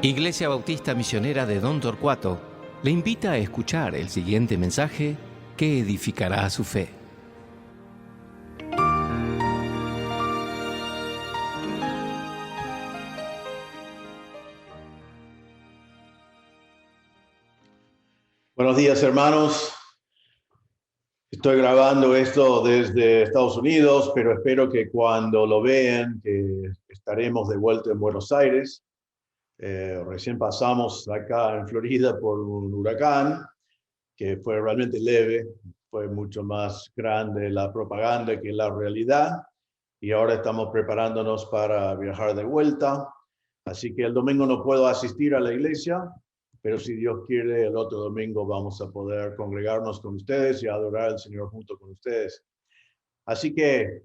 Iglesia Bautista Misionera de Don Torcuato le invita a escuchar el siguiente mensaje que edificará su fe. Buenos días, hermanos. Estoy grabando esto desde Estados Unidos, pero espero que cuando lo vean, que estaremos de vuelta en Buenos Aires. Recién pasamos acá en Florida por un huracán que fue realmente leve, fue mucho más grande la propaganda que la realidad, y ahora estamos preparándonos para viajar de vuelta. Así que el domingo no puedo asistir a la iglesia, pero si Dios quiere, el otro domingo vamos a poder congregarnos con ustedes y adorar al Señor junto con ustedes. Así que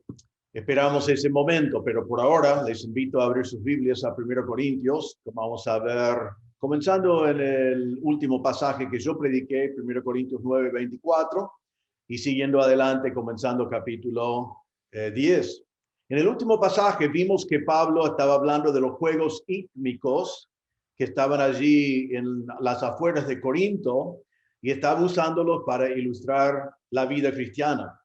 esperamos ese momento, pero por ahora les invito a abrir sus Biblias a 1 Corintios. Vamos a ver, comenzando en el último pasaje que yo prediqué, 1 Corintios 9:24, y siguiendo adelante, comenzando capítulo 10. En el último pasaje vimos que Pablo estaba hablando de los juegos hípnicos que estaban allí en las afueras de Corinto y estaba usándolos para ilustrar la vida cristiana.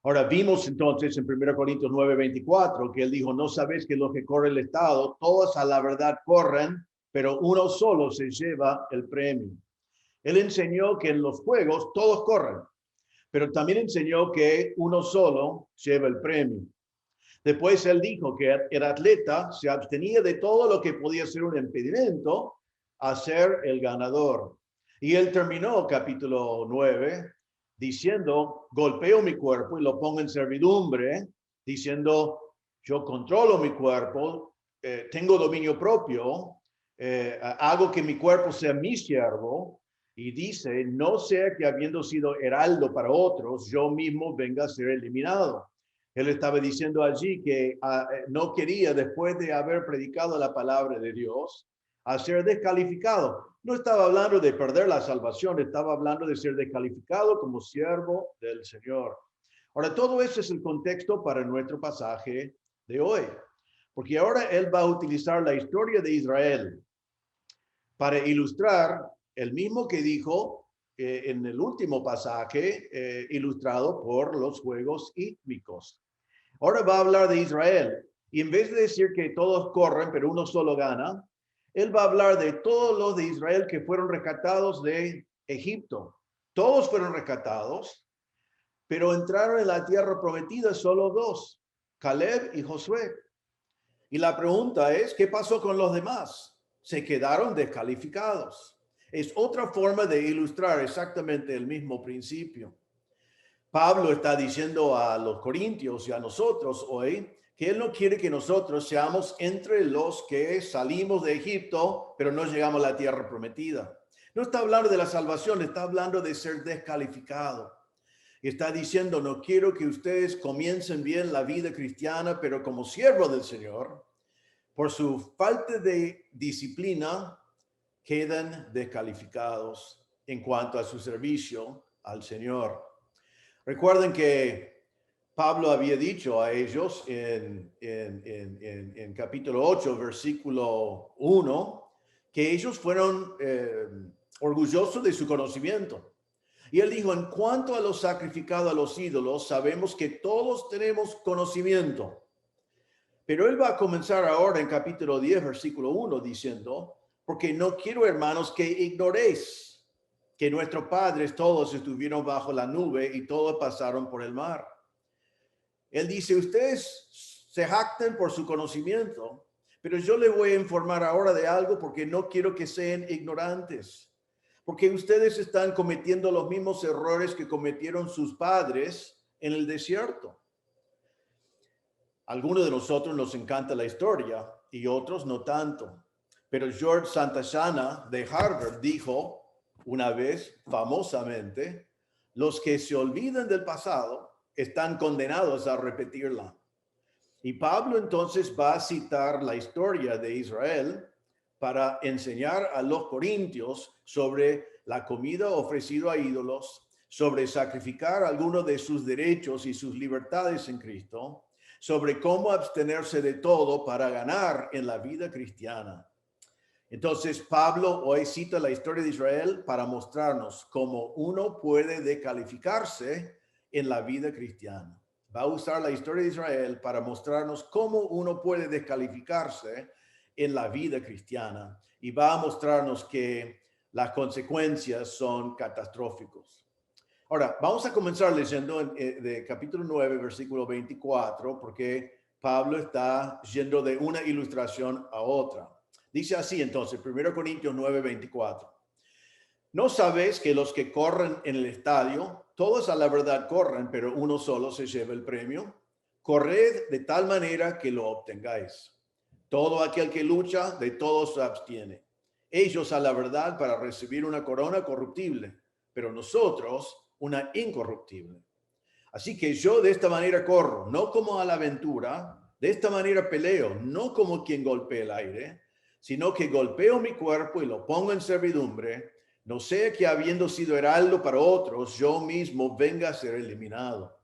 Ahora vimos entonces en 1 Corintios 9:24 que él dijo, no sabéis que los que corre el Estado, todos a la verdad corren, pero uno solo se lleva el premio. Él enseñó que en los juegos todos corren, pero también enseñó que uno solo lleva el premio. Después él dijo que el atleta se abstenía de todo lo que podía ser un impedimento a ser el ganador. Y él terminó capítulo 9 diciendo, golpeo mi cuerpo y lo pongo en servidumbre, diciendo, yo controlo mi cuerpo, tengo dominio propio, hago que mi cuerpo sea mi siervo, y dice, no sea que habiendo sido heraldo para otros, yo mismo venga a ser eliminado. Él estaba diciendo allí que no quería, después de haber predicado la palabra de Dios, a ser descalificado. No estaba hablando de perder la salvación, estaba hablando de ser descalificado como siervo del Señor. Ahora, todo eso es el contexto para nuestro pasaje de hoy, porque ahora él va a utilizar la historia de Israel para ilustrar el mismo que dijo en el último pasaje, ilustrado por los juegos hípnicos. Ahora va a hablar de Israel, y en vez de decir que todos corren, pero uno solo gana, él va a hablar de todos los de Israel que fueron rescatados de Egipto. Todos fueron rescatados, pero entraron en la tierra prometida solo dos, Caleb y Josué. Y la pregunta es, ¿qué pasó con los demás? Se quedaron descalificados. Es otra forma de ilustrar exactamente el mismo principio. Pablo está diciendo a los corintios y a nosotros hoy que él no quiere que nosotros seamos entre los que salimos de Egipto, pero no llegamos a la tierra prometida. No está hablando de la salvación, está hablando de ser descalificado. Está diciendo, no quiero que ustedes comiencen bien la vida cristiana, pero como siervo del Señor, por su falta de disciplina, quedan descalificados en cuanto a su servicio al Señor. Recuerden que Pablo había dicho a ellos en capítulo 8, versículo 1, que ellos fueron orgullosos de su conocimiento. Y él dijo, en cuanto a lo sacrificado a los ídolos, sabemos que todos tenemos conocimiento. Pero él va a comenzar ahora en capítulo 10, versículo 1, diciendo, porque no quiero, hermanos, que ignoréis que nuestros padres todos estuvieron bajo la nube y todos pasaron por el mar. Él dice, ustedes se jactan por su conocimiento, pero yo les voy a informar ahora de algo porque no quiero que sean ignorantes, porque ustedes están cometiendo los mismos errores que cometieron sus padres en el desierto. Algunos de nosotros nos encanta la historia y otros no tanto, pero George Santayana de Harvard dijo una vez famosamente, los que se olvidan del pasado están condenados a repetirla. Y Pablo entonces va a citar la historia de Israel para enseñar a los corintios sobre la comida ofrecida a ídolos, sobre sacrificar algunos de sus derechos y sus libertades en Cristo, sobre cómo abstenerse de todo para ganar en la vida cristiana. Entonces, Pablo hoy cita la historia de Israel para mostrarnos cómo uno puede descalificarse en la vida cristiana. Va a usar la historia de Israel para mostrarnos cómo uno puede descalificarse en la vida cristiana y va a mostrarnos que las consecuencias son catastróficas. Ahora, vamos a comenzar leyendo de capítulo 9, versículo 24, porque Pablo está yendo de una ilustración a otra. Dice así entonces, 1 Corintios 9, 24. ¿No sabéis que los que corren en el estadio, todos a la verdad corren, pero uno solo se lleva el premio? Corred de tal manera que lo obtengáis. Todo aquel que lucha, de todos se abstiene. Ellos a la verdad para recibir una corona corruptible, pero nosotros una incorruptible. Así que yo de esta manera corro, no como a la aventura, de esta manera peleo, no como quien golpea el aire, sino que golpeo mi cuerpo y lo pongo en servidumbre, no sea que habiendo sido heraldo para otros, yo mismo venga a ser eliminado.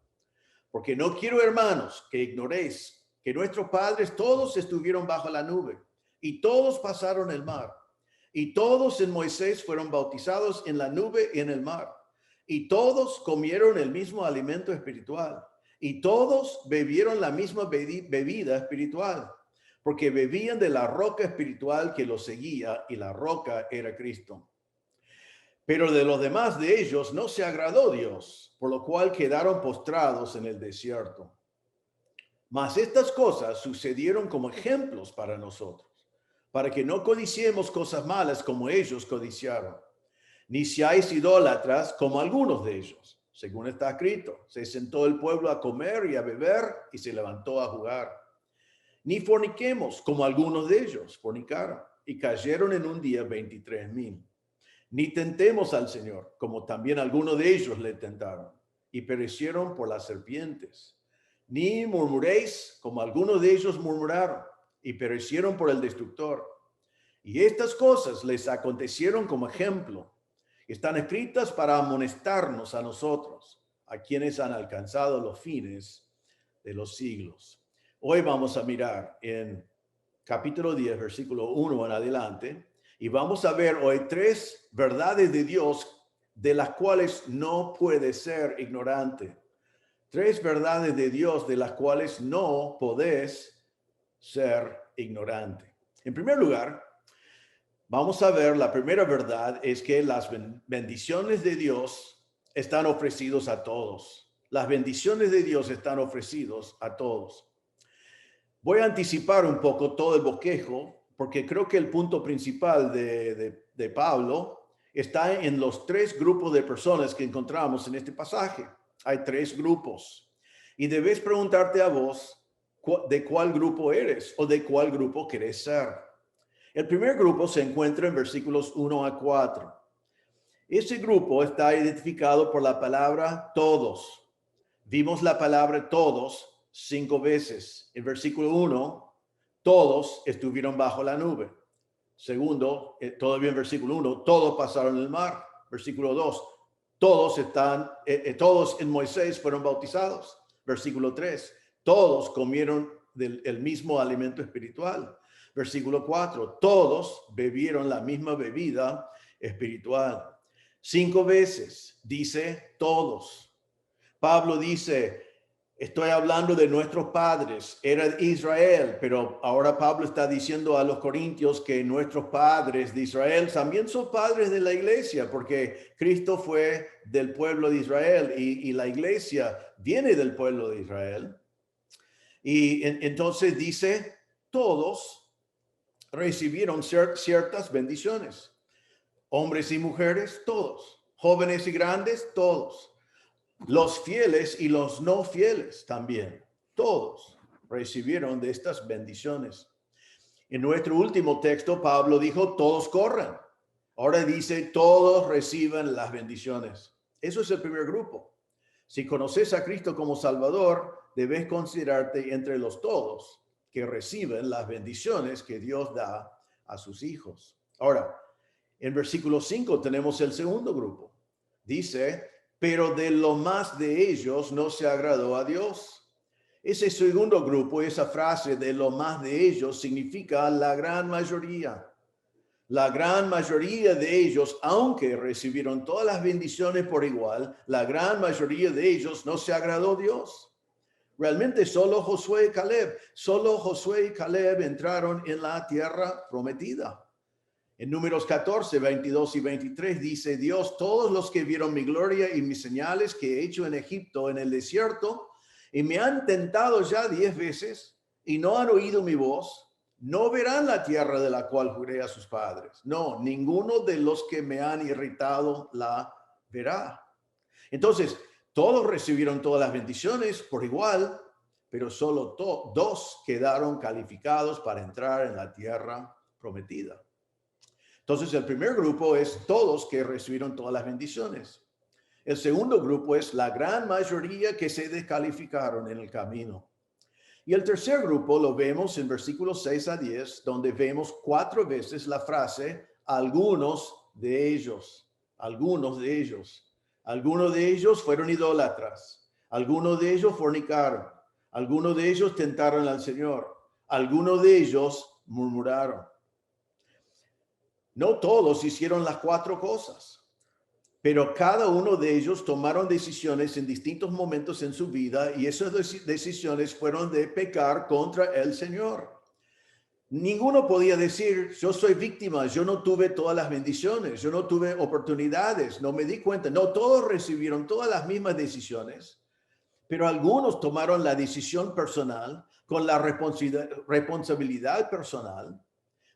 Porque no quiero, hermanos, que ignoréis que nuestros padres todos estuvieron bajo la nube y todos pasaron el mar. Y todos en Moisés fueron bautizados en la nube y en el mar. Y todos comieron el mismo alimento espiritual. Y todos bebieron la misma bebida espiritual. Porque bebían de la roca espiritual que los seguía y la roca era Cristo. Pero de los demás de ellos no se agradó Dios, por lo cual quedaron postrados en el desierto. Mas estas cosas sucedieron como ejemplos para nosotros, para que no codiciemos cosas malas como ellos codiciaron, ni seáis idólatras como algunos de ellos. Según está escrito, se sentó el pueblo a comer y a beber y se levantó a jugar. Ni forniquemos como algunos de ellos fornicaron y cayeron en un día 23,000. Ni tentemos al Señor, como también algunos de ellos le tentaron y perecieron por las serpientes. Ni murmuréis, como algunos de ellos murmuraron y perecieron por el destructor. Y estas cosas les acontecieron como ejemplo. Están escritas para amonestarnos a nosotros, a quienes han alcanzado los fines de los siglos. Hoy vamos a mirar en capítulo 10, versículo 1 en adelante, y vamos a ver hoy 3 verdades de Dios de las cuales no puede ser ignorante. 3 verdades de Dios de las cuales no podés ser ignorante. En primer lugar, vamos a ver, la primera verdad es que las bendiciones de Dios están ofrecidos a todos. Las bendiciones de Dios están ofrecidos a todos. Voy a anticipar un poco todo el bosquejo, porque creo que el punto principal de Pablo está en los 3 grupos de personas que encontramos en este pasaje. Hay 3 grupos. Y debes preguntarte a vos de cuál grupo eres o de cuál grupo querés ser. El primer grupo se encuentra en versículos 1 a 4. Ese grupo está identificado por la palabra todos. Vimos la palabra todos 5 veces. En versículo 1, todos estuvieron bajo la nube. Segundo, todavía en versículo 1, todos pasaron el mar. Versículo 2, todos en Moisés fueron bautizados. Versículo 3, todos comieron el mismo alimento espiritual. Versículo 4, todos bebieron la misma bebida espiritual. 5 veces dice todos. Pablo dice, estoy hablando de nuestros padres, era Israel, pero ahora Pablo está diciendo a los corintios que nuestros padres de Israel también son padres de la iglesia, porque Cristo fue del pueblo de Israel y la iglesia viene del pueblo de Israel. Y entonces dice, todos recibieron ciertas bendiciones. Hombres y mujeres, todos. Jóvenes y grandes, todos. Los fieles y los no fieles también. Todos recibieron de estas bendiciones. En nuestro último texto, Pablo dijo, todos corren. Ahora dice, todos reciben las bendiciones. Eso es el primer grupo. Si conoces a Cristo como Salvador, debes considerarte entre los todos que reciben las bendiciones que Dios da a sus hijos. Ahora, en versículo 5 tenemos el segundo grupo. Dice, pero de lo más de ellos no se agradó a Dios. Ese segundo grupo, esa frase de lo más de ellos significa la gran mayoría. la gran mayoría de ellos, aunque recibieron todas las bendiciones por igual, la gran mayoría de ellos no se agradó Dios. Realmente solo Josué y Caleb entraron en la tierra prometida. En Números 14, 22 y 23 dice Dios, todos los que vieron mi gloria y mis señales que he hecho en Egipto, en el desierto, y me han tentado ya 10 veces y no han oído mi voz, no verán la tierra de la cual juré a sus padres. No, ninguno de los que me han irritado la verá. Entonces, todos recibieron todas las bendiciones por igual, pero solo dos quedaron calificados para entrar en la tierra prometida. Entonces, el primer grupo es todos que recibieron todas las bendiciones. El segundo grupo es la gran mayoría que se descalificaron en el camino. Y el tercer grupo lo vemos en versículos 6 a 10, donde vemos 4 veces la frase, algunos de ellos. Algunos de ellos fueron idólatras. Algunos de ellos fornicaron. Algunos de ellos tentaron al Señor. Algunos de ellos murmuraron. No todos hicieron las 4 cosas, pero cada uno de ellos tomaron decisiones en distintos momentos en su vida y esas decisiones fueron de pecar contra el Señor. Ninguno podía decir, yo soy víctima, yo no tuve todas las bendiciones, yo no tuve oportunidades, no me di cuenta. No, todos recibieron todas las mismas decisiones, pero algunos tomaron la decisión personal con la responsabilidad personal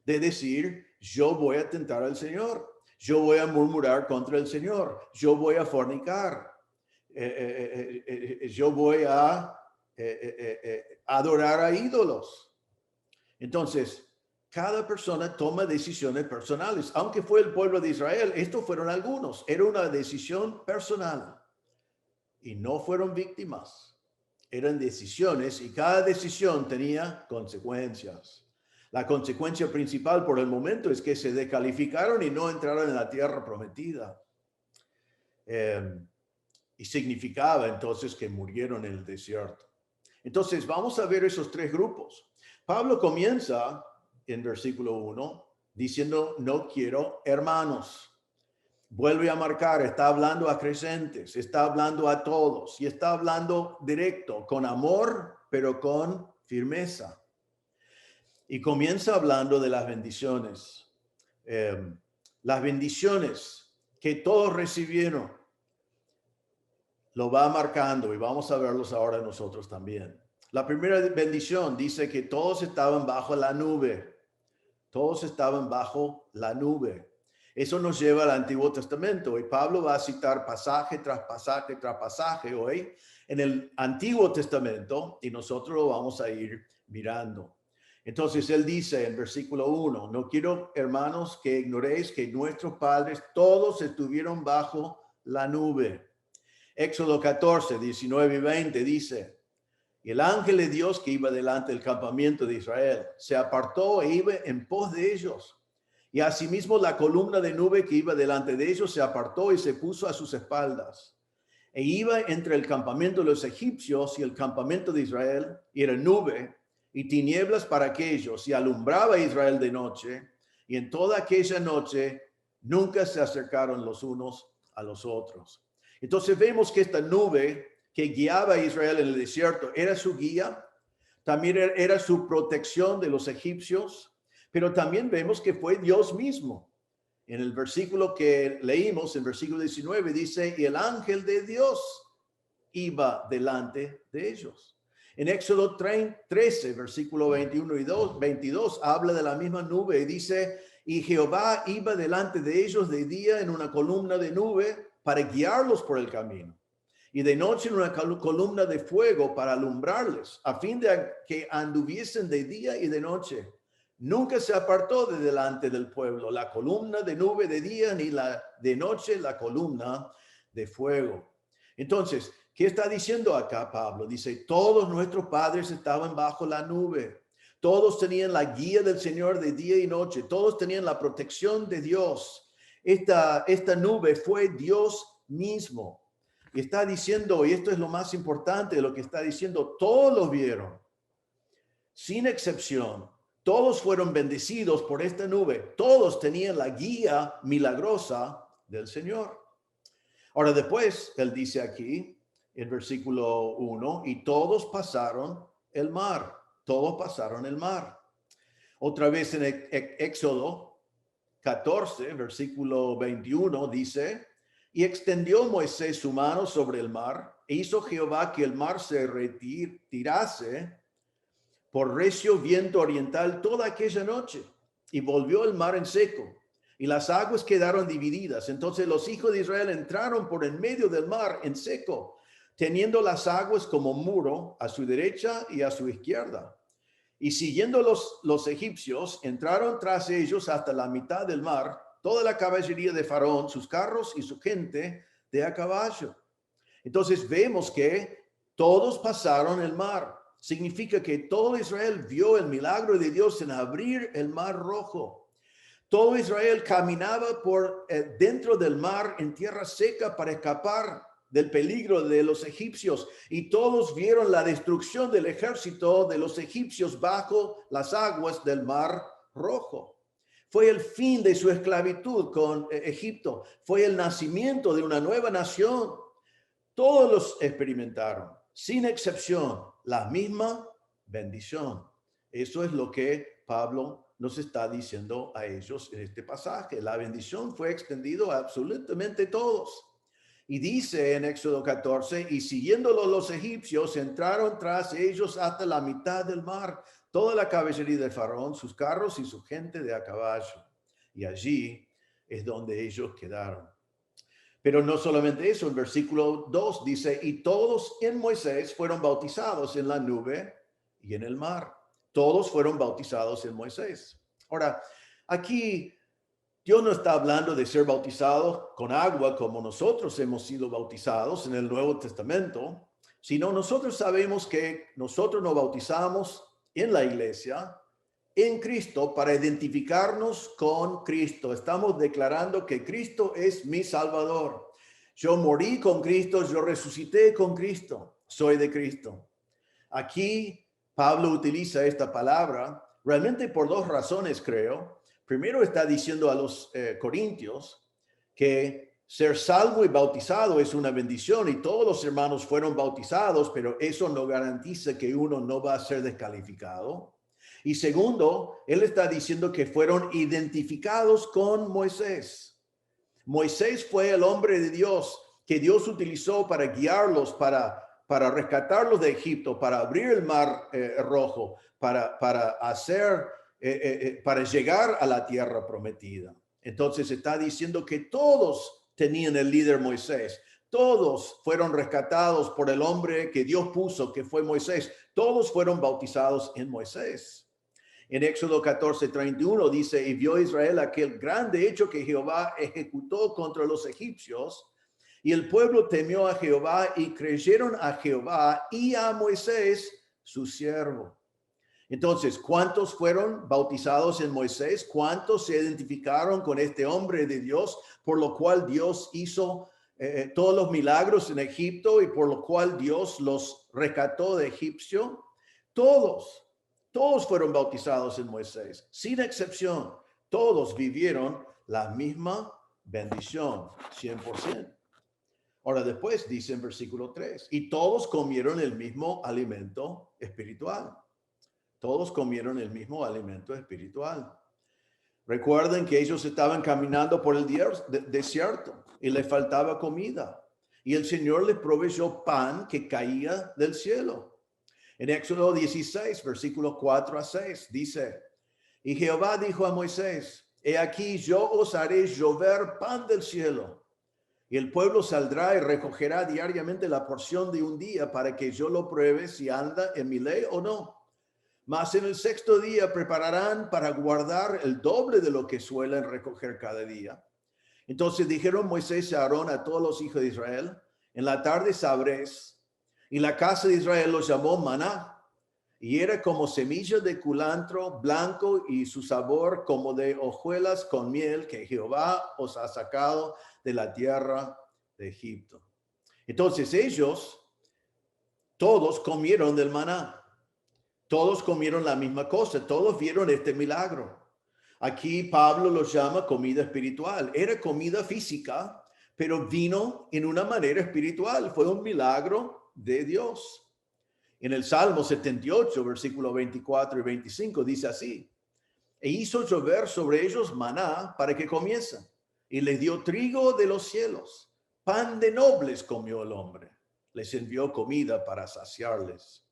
de decir, yo voy a tentar al Señor, yo voy a murmurar contra el Señor, yo voy a fornicar, yo voy a adorar a ídolos. Entonces, cada persona toma decisiones personales. Aunque fue el pueblo de Israel, estos fueron algunos. Era una decisión personal. Y no fueron víctimas. Eran decisiones y cada decisión tenía consecuencias. La consecuencia principal por el momento es que se descalificaron y no entraron en la tierra prometida. Y significaba entonces que murieron en el desierto. Entonces vamos a ver esos 3 grupos. Pablo comienza en versículo 1 diciendo, no quiero hermanos. Vuelve a marcar, está hablando a creyentes, está hablando a todos y está hablando directo, con amor, pero con firmeza. Y comienza hablando de las bendiciones. Las bendiciones que todos recibieron. Lo va marcando y vamos a verlos ahora nosotros también. La primera bendición dice que todos estaban bajo la nube. Todos estaban bajo la nube. Eso nos lleva al Antiguo Testamento y Pablo va a citar pasaje tras pasaje tras pasaje hoy en el Antiguo Testamento y nosotros lo vamos a ir mirando. Entonces él dice en versículo 1, no quiero, hermanos, que ignoréis que nuestros padres todos estuvieron bajo la nube. Éxodo 14, 19 y 20 dice, y el ángel de Dios que iba delante del campamento de Israel se apartó e iba en pos de ellos. Y asimismo la columna de nube que iba delante de ellos se apartó y se puso a sus espaldas. E iba entre el campamento de los egipcios y el campamento de Israel, y era nube y tinieblas para aquellos, y alumbraba a Israel de noche, y en toda aquella noche nunca se acercaron los unos a los otros. Entonces vemos que esta nube que guiaba a Israel en el desierto era su guía, también era su protección de los egipcios, pero también vemos que fue Dios mismo. En el versículo que leímos, en versículo 19, dice, y el ángel de Dios iba delante de ellos. En Éxodo 13, versículo 21 y 22, habla de la misma nube y dice, y Jehová iba delante de ellos de día en una columna de nube para guiarlos por el camino, y de noche en una columna de fuego para alumbrarles, a fin de que anduviesen de día y de noche. Nunca se apartó de delante del pueblo la columna de nube de día, ni la de noche la columna de fuego. Entonces, ¿qué está diciendo acá Pablo? Dice, todos nuestros padres estaban bajo la nube. Todos tenían la guía del Señor de día y noche. Todos tenían la protección de Dios. Esta nube fue Dios mismo. Y está diciendo, y esto es lo más importante de lo que está diciendo, todos lo vieron, sin excepción. todos fueron bendecidos por esta nube. Todos tenían la guía milagrosa del Señor. Ahora después, él dice aquí, en versículo 1, y todos pasaron el mar. Todos pasaron el mar. Otra vez en Éxodo 14, versículo 21, dice, y extendió Moisés su mano sobre el mar, e hizo Jehová que el mar se retirase por recio viento oriental toda aquella noche, y volvió el mar en seco, y las aguas quedaron divididas. Entonces los hijos de Israel entraron por en medio del mar en seco, teniendo las aguas como muro a su derecha y a su izquierda. Y siguiendo los egipcios, entraron tras ellos hasta la mitad del mar, toda la caballería de Faraón, sus carros y su gente de a caballo. Entonces vemos que todos pasaron el mar. Significa que todo Israel vio el milagro de Dios en abrir el mar rojo. Todo Israel caminaba por dentro del mar en tierra seca para escapar del peligro de los egipcios, y todos vieron la destrucción del ejército de los egipcios bajo las aguas del mar rojo. Fue el fin de su esclavitud con Egipto. Fue el nacimiento de una nueva nación. Todos los experimentaron, sin excepción, la misma bendición. Eso es lo que Pablo nos está diciendo a ellos en este pasaje. La bendición fue extendida a absolutamente todos. Y dice en Éxodo 14, y siguiéndolo los egipcios, entraron tras ellos hasta la mitad del mar, toda la caballería de Faraón, sus carros y su gente de a caballo. Y allí es donde ellos quedaron. Pero no solamente eso, en versículo 2 dice, y todos en Moisés fueron bautizados en la nube y en el mar. Todos fueron bautizados en Moisés. Ahora, aquí Dios no está hablando de ser bautizados con agua como nosotros hemos sido bautizados en el Nuevo Testamento, sino nosotros sabemos que nosotros nos bautizamos en la iglesia, en Cristo, para identificarnos con Cristo. Estamos declarando que Cristo es mi Salvador. Yo morí con Cristo, yo resucité con Cristo, soy de Cristo. Aquí Pablo utiliza esta palabra realmente por dos razones, creo. Primero, está diciendo a los corintios que ser salvo y bautizado es una bendición, y todos los hermanos fueron bautizados, pero eso no garantiza que uno no va a ser descalificado. Y segundo, él está diciendo que fueron identificados con Moisés. Moisés fue el hombre de Dios que Dios utilizó para guiarlos, para rescatarlos de Egipto, para abrir el mar rojo, para llegar a la tierra prometida. Entonces está diciendo que todos tenían el líder Moisés. Todos fueron rescatados por el hombre que Dios puso, que fue Moisés. Todos fueron bautizados en Moisés. En Éxodo 14:31 dice, y vio Israel aquel grande hecho que Jehová ejecutó contra los egipcios, y el pueblo temió a Jehová y creyeron a Jehová y a Moisés, su siervo. Entonces, ¿cuántos fueron bautizados en Moisés? ¿Cuántos se identificaron con este hombre de Dios, por lo cual Dios hizo todos los milagros en Egipto y por lo cual Dios los rescató de Egipcio? Todos fueron bautizados en Moisés, sin excepción. Todos vivieron la misma bendición, 100%. Ahora después dice en versículo 3, y todos comieron el mismo alimento espiritual. Todos comieron el mismo alimento espiritual. Recuerden que ellos estaban caminando por el desierto y les faltaba comida. Y el Señor les proveyó pan que caía del cielo. En Éxodo 16, versículos 4-6, dice, y Jehová dijo a Moisés, he aquí yo os haré llover pan del cielo, y el pueblo saldrá y recogerá diariamente la porción de un día para que yo lo pruebe si anda en mi ley o no. Mas en el sexto día prepararán para guardar el doble de lo que suelen recoger cada día. Entonces dijeron Moisés y Aarón a todos los hijos de Israel, en la tarde sabréis. Y la casa de Israel los llamó maná, y era como semilla de culantro blanco y su sabor como de hojuelas con miel que Jehová os ha sacado de la tierra de Egipto. Entonces ellos todos comieron del maná. Todos comieron la misma cosa, todos vieron este milagro. Aquí Pablo lo llama comida espiritual. Era comida física, pero vino en una manera espiritual. Fue un milagro de Dios. En el Salmo 78, versículo 24 y 25, dice así: e hizo llover sobre ellos maná para que comiesen, y les dio trigo de los cielos. Pan de nobles comió el hombre. Les envió comida para saciarles.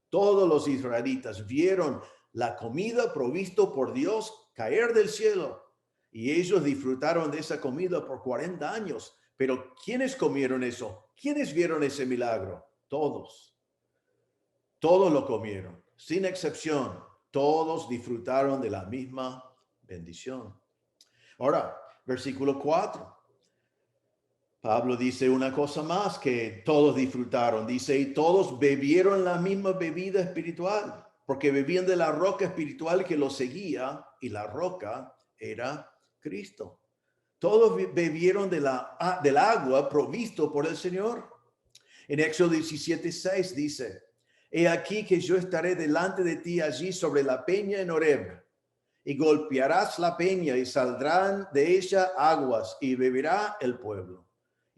Todos los israelitas vieron la comida provisto por Dios caer del cielo, y ellos disfrutaron de esa comida por 40 años. Pero ¿quiénes comieron eso? ¿Quiénes vieron ese milagro? Todos. Todos lo comieron, sin excepción. Todos disfrutaron de la misma bendición. Ahora, versículo 4. Pablo dice una cosa más que todos disfrutaron. Dice, y todos bebieron la misma bebida espiritual, porque bebían de la roca espiritual que los seguía, y la roca era Cristo. Todos bebieron del agua provisto por el Señor. En Éxodo 17:6 dice: he aquí que yo estaré delante de ti allí sobre la peña en Horeb, y golpearás la peña y saldrán de ella aguas y beberá el pueblo.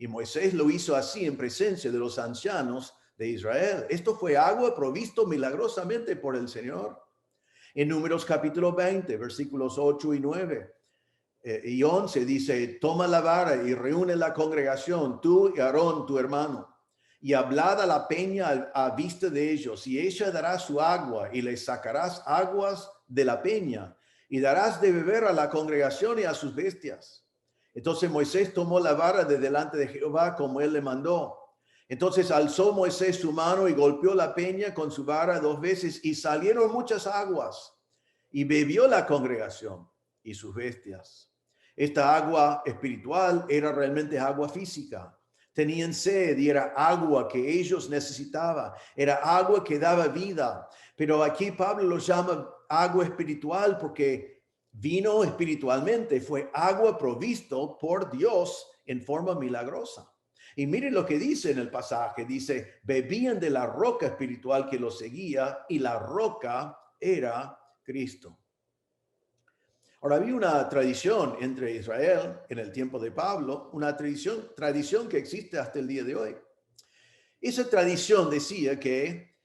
Y Moisés lo hizo así en presencia de los ancianos de Israel. Esto fue agua provisto milagrosamente por el Señor. En Números capítulo 20, versículos 8 y 9 y 11 dice: toma la vara y reúne la congregación, tú y Aarón tu hermano, y hablad a la peña a vista de ellos, y ella dará su agua, y les sacarás aguas de la peña, y darás de beber a la congregación y a sus bestias. Entonces Moisés tomó la vara de delante de Jehová como él le mandó. Entonces alzó Moisés su mano y golpeó la peña con su vara 2 veces, y salieron muchas aguas, y bebió la congregación y sus bestias. Esta agua espiritual era realmente agua física. Tenían sed y era agua que ellos necesitaban. Era agua que daba vida. Pero aquí Pablo lo llama agua espiritual porque vino espiritualmente. Fue agua provisto por Dios en forma milagrosa. Y miren lo que dice en el pasaje. Dice, bebían de la roca espiritual que los seguía, y la roca era Cristo. Ahora, había una tradición entre Israel en el tiempo de Pablo, una tradición que existe hasta el día de hoy. Esa tradición decía que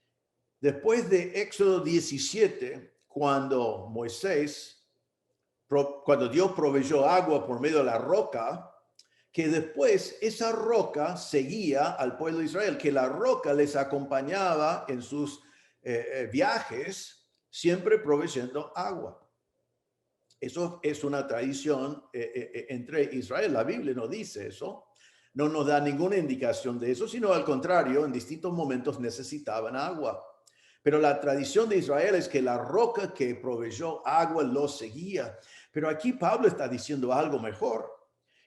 después de Éxodo 17, cuando Dios proveyó agua por medio de la roca, que después esa roca seguía al pueblo de Israel, que la roca les acompañaba en sus viajes, siempre proveyendo agua. Eso es una tradición entre Israel. La Biblia no dice eso, no nos da ninguna indicación de eso, sino al contrario, en distintos momentos necesitaban agua. Pero la tradición de Israel es que la roca que proveyó agua los seguía. Pero aquí Pablo está diciendo algo mejor.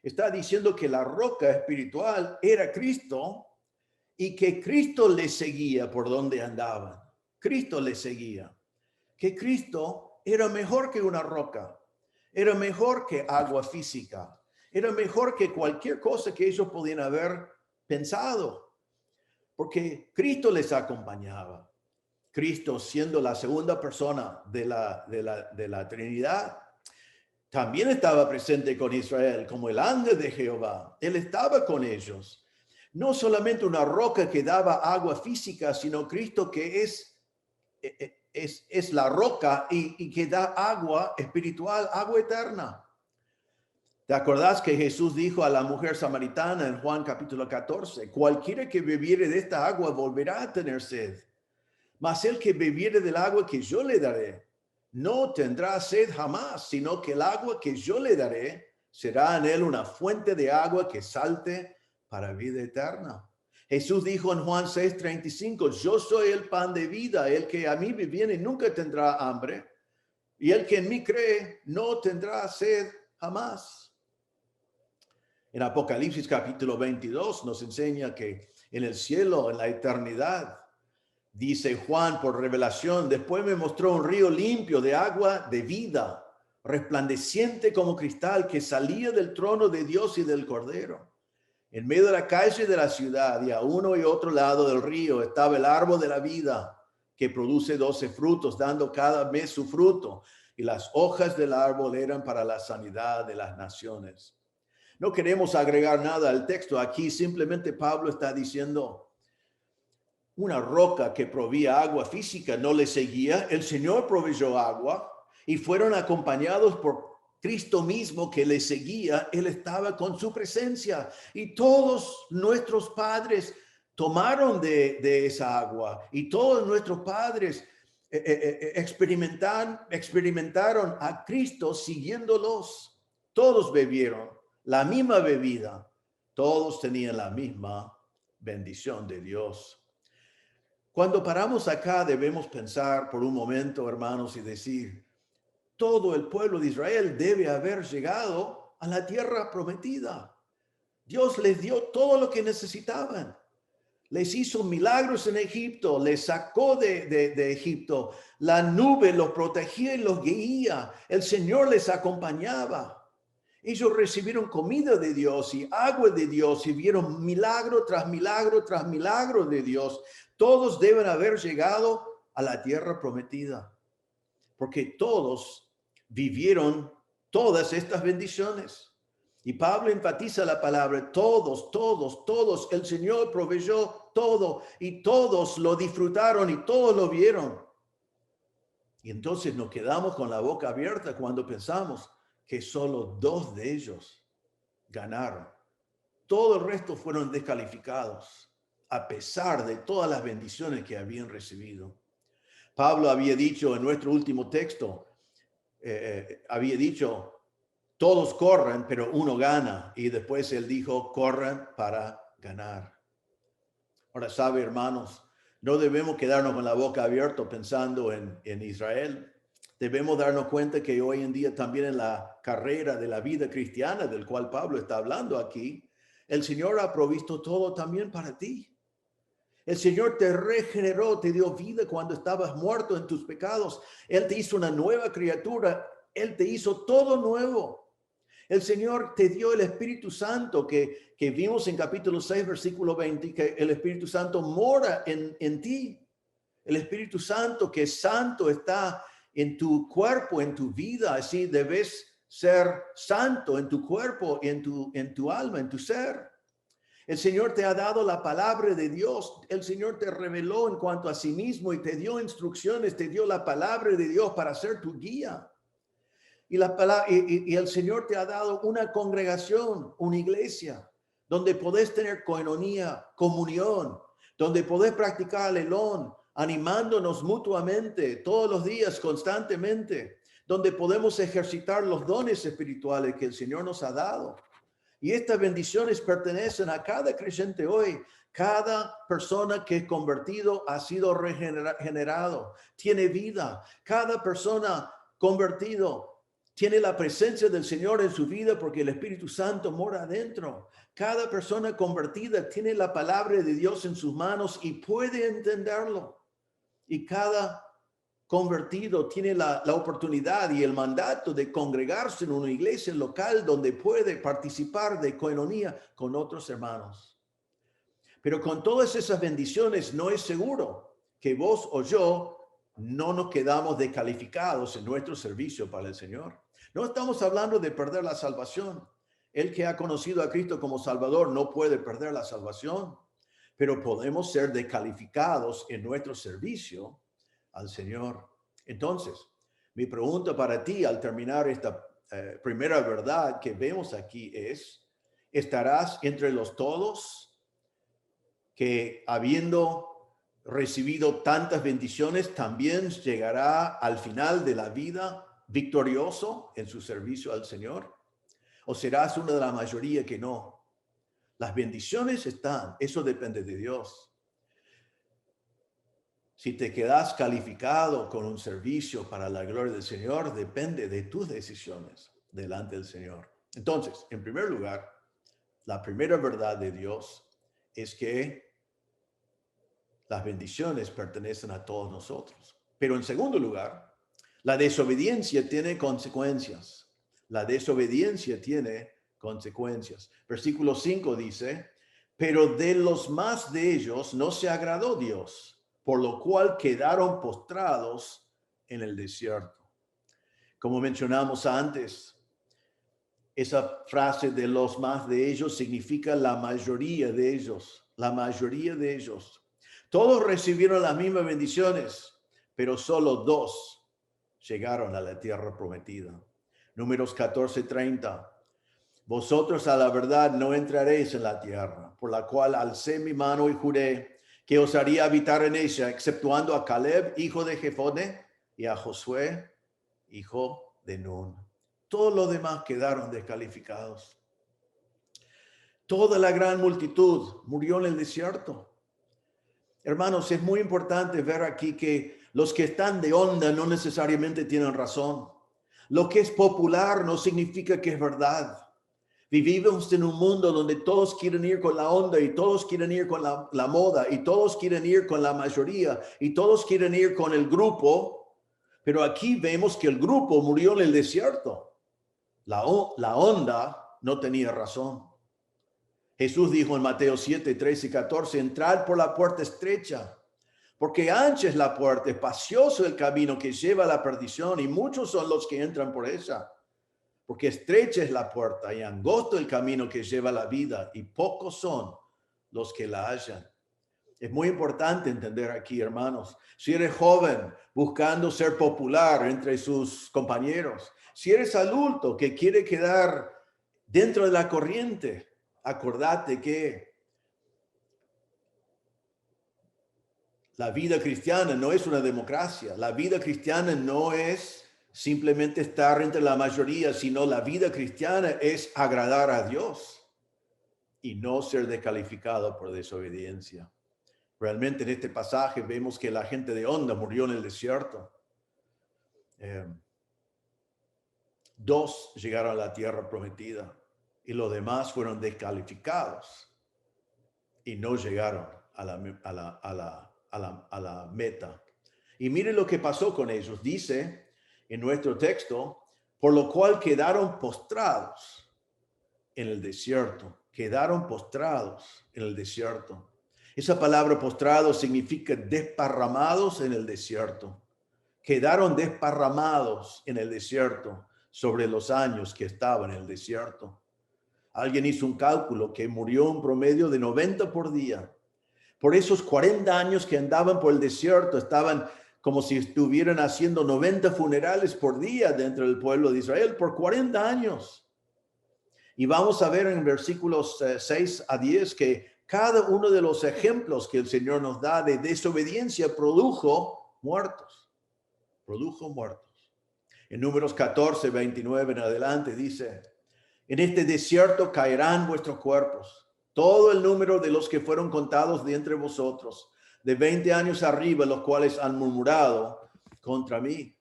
Está diciendo que la roca espiritual era Cristo, y que Cristo les seguía por donde andaban. Cristo les seguía. Que Cristo era mejor que una roca. Era mejor que agua física. Era mejor que cualquier cosa que ellos podían haber pensado. Porque Cristo les acompañaba. Cristo, siendo la segunda persona de la Trinidad, también estaba presente con Israel como el ángel de Jehová. Él estaba con ellos. No solamente una roca que daba agua física, sino Cristo que es la roca y que da agua espiritual, agua eterna. ¿Te acordás que Jesús dijo a la mujer samaritana en Juan capítulo 14? Cualquiera que bebiere de esta agua volverá a tener sed. Mas el que bebiere del agua que yo le daré, no tendrá sed jamás, sino que el agua que yo le daré será en él una fuente de agua que salte para vida eterna. Jesús dijo en Juan 6:35, yo soy el pan de vida, el que a mí viene nunca tendrá hambre, y el que en mí cree no tendrá sed jamás. En Apocalipsis capítulo 22 nos enseña que en el cielo, en la eternidad, dice Juan por revelación, después me mostró un río limpio de agua de vida, resplandeciente como cristal, que salía del trono de Dios y del Cordero. En medio de la calle de la ciudad y a uno y otro lado del río estaba el árbol de la vida, que produce 12 frutos, dando cada mes su fruto. Y las hojas del árbol eran para la sanidad de las naciones. No queremos agregar nada al texto. Aquí simplemente Pablo está diciendo, una roca que proveía agua física no le seguía. El Señor proveyó agua y fueron acompañados por Cristo mismo que le seguía. Él estaba con su presencia y todos nuestros padres tomaron de esa agua y todos nuestros padres experimentaron a Cristo siguiéndolos. Todos bebieron la misma bebida, todos tenían la misma bendición de Dios. Cuando paramos acá debemos pensar por un momento, hermanos, y decir, todo el pueblo de Israel debe haber llegado a la tierra prometida. Dios les dio todo lo que necesitaban. Les hizo milagros en Egipto, les sacó de Egipto. La nube los protegía y los guía. El Señor les acompañaba. Ellos recibieron comida de Dios y agua de Dios y vieron milagro tras milagro tras milagro de Dios. Todos deben haber llegado a la tierra prometida, porque todos vivieron todas estas bendiciones. Y Pablo enfatiza la palabra todos, todos, todos. El Señor proveyó todo y todos lo disfrutaron y todos lo vieron. Y entonces nos quedamos con la boca abierta cuando pensamos que solo 2 de ellos ganaron. Todo el resto fueron descalificados, a pesar de todas las bendiciones que habían recibido. Pablo había dicho en nuestro último texto, había dicho, todos corren, pero uno gana. Y después él dijo, corran para ganar. Ahora, sabe, hermanos, no debemos quedarnos con la boca abierta pensando en Israel. Debemos darnos cuenta que hoy en día también en la carrera de la vida cristiana, del cual Pablo está hablando aquí, el Señor ha provisto todo también para ti. El Señor te regeneró, te dio vida cuando estabas muerto en tus pecados. Él te hizo una nueva criatura. Él te hizo todo nuevo. El Señor te dio el Espíritu Santo que vimos en capítulo 6, versículo 20, que el Espíritu Santo mora en ti. El Espíritu Santo que es santo está en tu cuerpo, en tu vida. Así debes ser santo en tu cuerpo, en tu alma, en tu ser. El Señor te ha dado la palabra de Dios. El Señor te reveló en cuanto a sí mismo y te dio instrucciones, te dio la palabra de Dios para ser tu guía. Y el Señor te ha dado una congregación, una iglesia, donde podés tener coinonía, comunión, donde podés practicar alelón, animándonos mutuamente todos los días, constantemente, donde podemos ejercitar los dones espirituales que el Señor nos ha dado. Y estas bendiciones pertenecen a cada creyente hoy. Cada persona que es convertido ha sido regenerado, tiene vida. Cada persona convertido tiene la presencia del Señor en su vida porque el Espíritu Santo mora adentro. Cada persona convertida tiene la palabra de Dios en sus manos y puede entenderlo. Y cada convertido tiene la oportunidad y el mandato de congregarse en una iglesia local donde puede participar de coinonía con otros hermanos. Pero con todas esas bendiciones no es seguro que vos o yo no nos quedamos descalificados en nuestro servicio para el Señor. No estamos hablando de perder la salvación. El que ha conocido a Cristo como Salvador no puede perder la salvación, pero podemos ser descalificados en nuestro servicio al Señor. Entonces, mi pregunta para ti al terminar esta primera verdad que vemos aquí es, ¿estarás entre los todos que habiendo recibido tantas bendiciones también llegará al final de la vida victorioso en su servicio al Señor? ¿O serás una de la mayoría que no? Las bendiciones están, eso depende de Dios. Si te quedas calificado con un servicio para la gloria del Señor, depende de tus decisiones delante del Señor. Entonces, en primer lugar, la primera verdad de Dios es que las bendiciones pertenecen a todos nosotros. Pero en segundo lugar, la desobediencia tiene consecuencias. La desobediencia tiene consecuencias. Versículo 5 dice, pero de los más de ellos no se agradó Dios, por lo cual quedaron postrados en el desierto. Como mencionamos antes, esa frase de los más de ellos significa la mayoría de ellos, la mayoría de ellos. Todos recibieron las mismas bendiciones, pero solo 2 llegaron a la tierra prometida. Números 14:30. Vosotros a la verdad no entraréis en la tierra, por la cual alcé mi mano y juré que os haría habitar en ella, exceptuando a Caleb, hijo de Jefone, y a Josué, hijo de Nun. Todos los demás quedaron descalificados. Toda la gran multitud murió en el desierto. Hermanos, es muy importante ver aquí que los que están de onda no necesariamente tienen razón. Lo que es popular no significa que es verdad. Vivimos en un mundo donde todos quieren ir con la onda y todos quieren ir con la moda y todos quieren ir con la mayoría y todos quieren ir con el grupo, pero aquí vemos que el grupo murió en el desierto. La onda no tenía razón. Jesús dijo en Mateo 7:13 y 14, entrad por la puerta estrecha, porque ancha es la puerta, espacioso el camino que lleva a la perdición y muchos son los que entran por ella. Porque estrecha es la puerta y angosto el camino que lleva a la vida y pocos son los que la hallan. Es muy importante entender aquí, hermanos, si eres joven buscando ser popular entre sus compañeros, si eres adulto que quiere quedar dentro de la corriente, acordate que la vida cristiana no es una democracia. La vida cristiana no es simplemente estar entre la mayoría, sino la vida cristiana es agradar a Dios y no ser descalificado por desobediencia. Realmente en este pasaje vemos que la gente de onda murió en el desierto. 2 llegaron a la tierra prometida y los demás fueron descalificados y no llegaron a la meta. Y miren lo que pasó con ellos. Dice en nuestro texto, por lo cual quedaron postrados en el desierto. Quedaron postrados en el desierto. Esa palabra postrado significa desparramados en el desierto. Quedaron desparramados en el desierto sobre los años que estaban en el desierto. Alguien hizo un cálculo que murió un promedio de 90 por día. Por esos 40 años que andaban por el desierto, estaban como si estuvieran haciendo 90 funerales por día dentro del pueblo de Israel, por 40 años. Y vamos a ver en versículos 6 a 10 que cada uno de los ejemplos que el Señor nos da de desobediencia produjo muertos. Produjo muertos. En Números 14:29 en adelante dice, en este desierto caerán vuestros cuerpos, todo el número de los que fueron contados de entre vosotros, de 20 años arriba, los cuales han murmurado contra mí.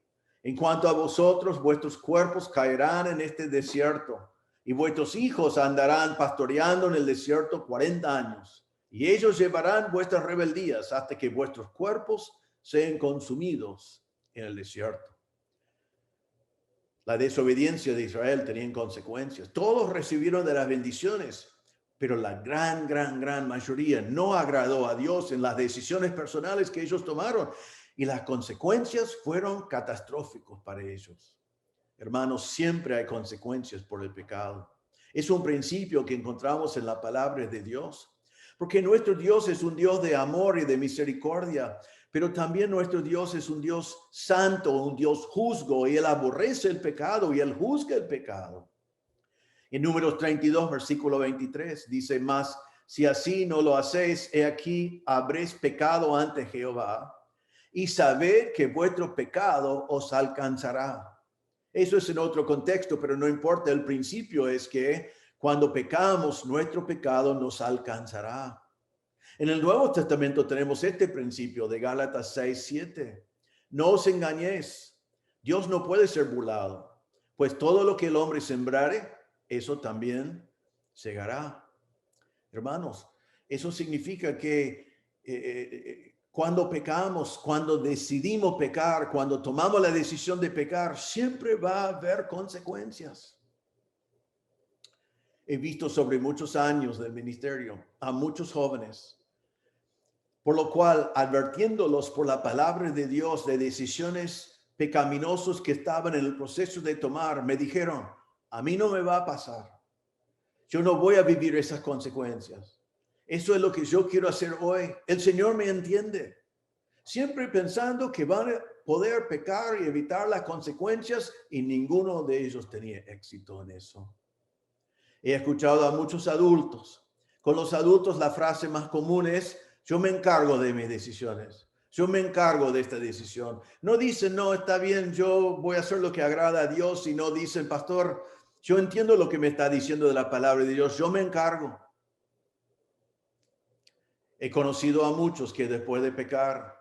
En cuanto a vosotros, vuestros cuerpos caerán en este desierto, y vuestros hijos andarán pastoreando en el desierto 40 años, y ellos llevarán vuestras rebeldías hasta que vuestros cuerpos sean consumidos en el desierto. La desobediencia de Israel tenía consecuencias. Todos recibieron de las bendiciones, pero la gran mayoría no agradó a Dios en las decisiones personales que ellos tomaron y las consecuencias fueron catastróficas para ellos. Hermanos, siempre hay consecuencias por el pecado. Es un principio que encontramos en la palabra de Dios, porque nuestro Dios es un Dios de amor y de misericordia, pero también nuestro Dios es un Dios santo, un Dios justo, y Él aborrece el pecado y Él juzga el pecado. En Números 32, versículo 23, dice, mas si así no lo hacéis, he aquí habréis pecado ante Jehová, y sabed que vuestro pecado os alcanzará. Eso es en otro contexto, pero no importa. El principio es que cuando pecamos, nuestro pecado nos alcanzará. En el Nuevo Testamento tenemos este principio de Gálatas 6:7. No os engañéis, Dios no puede ser burlado, pues todo lo que el hombre sembrare, eso también segará. Hermanos, eso significa que cuando pecamos, cuando decidimos pecar, cuando tomamos la decisión de pecar, siempre va a haber consecuencias. He visto sobre muchos años del ministerio a muchos jóvenes Por lo cual, advirtiéndolos por la palabra de Dios de decisiones pecaminosas que estaban en el proceso de tomar, me dijeron, a mí no me va a pasar. Yo no voy a vivir esas consecuencias. Eso es lo que yo quiero hacer hoy. El Señor me entiende. Siempre pensando que van a poder pecar y evitar las consecuencias, y ninguno de ellos tenía éxito en eso. He escuchado a muchos adultos. Con los adultos la frase más común es, yo me encargo de mis decisiones. Yo me encargo de esta decisión. No dicen, no, está bien, yo voy a hacer lo que agrada a Dios, sino dicen, pastor, yo entiendo lo que me está diciendo de la palabra de Dios, yo me encargo. He conocido a muchos que después de pecar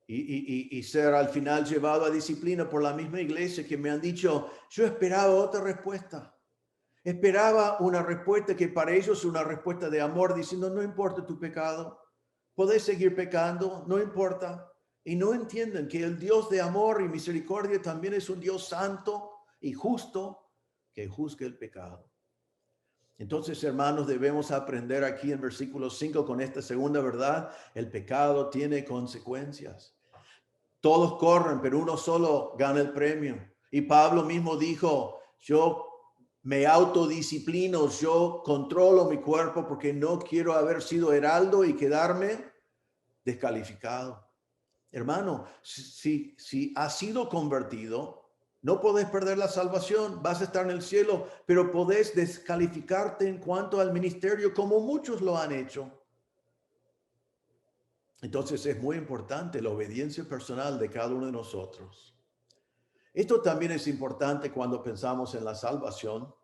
y ser al final llevado a disciplina por la misma iglesia, que me han dicho, yo esperaba otra respuesta. Esperaba una respuesta que para ellos es una respuesta de amor, diciendo, no importa tu pecado, podés seguir pecando, no importa. Y no entienden que el Dios de amor y misericordia también es un Dios santo y justo que juzga el pecado. Entonces, hermanos, debemos aprender aquí en versículo 5 con esta segunda verdad: el pecado tiene consecuencias. Todos corren, pero uno solo gana el premio. Y Pablo mismo dijo, yo me autodisciplino, yo controlo mi cuerpo porque no quiero haber sido heraldo y quedarme descalificado. Hermano, si has sido convertido, no podés perder la salvación, vas a estar en el cielo, pero podés descalificarte en cuanto al ministerio, como muchos lo han hecho. Entonces es muy importante la obediencia personal de cada uno de nosotros. Esto también es importante cuando pensamos en la salvación.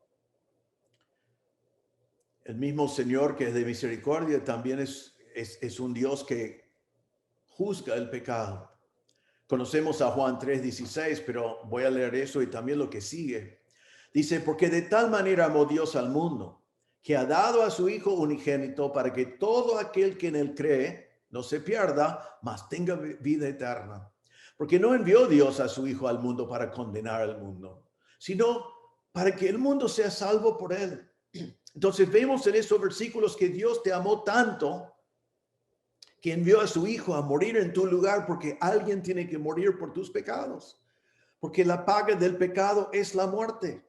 El mismo Señor, que es de misericordia, también es un Dios que juzga el pecado. Conocemos a Juan 3:16, pero voy a leer eso y también lo que sigue. Dice, porque de tal manera amó Dios al mundo, que ha dado a su Hijo unigénito, para que todo aquel que en él cree no se pierda, mas tenga vida eterna. Porque no envió Dios a su Hijo al mundo para condenar al mundo, sino para que el mundo sea salvo por él. Entonces vemos en esos versículos que Dios te amó tanto que envió a su Hijo a morir en tu lugar, porque alguien tiene que morir por tus pecados, porque la paga del pecado es la muerte.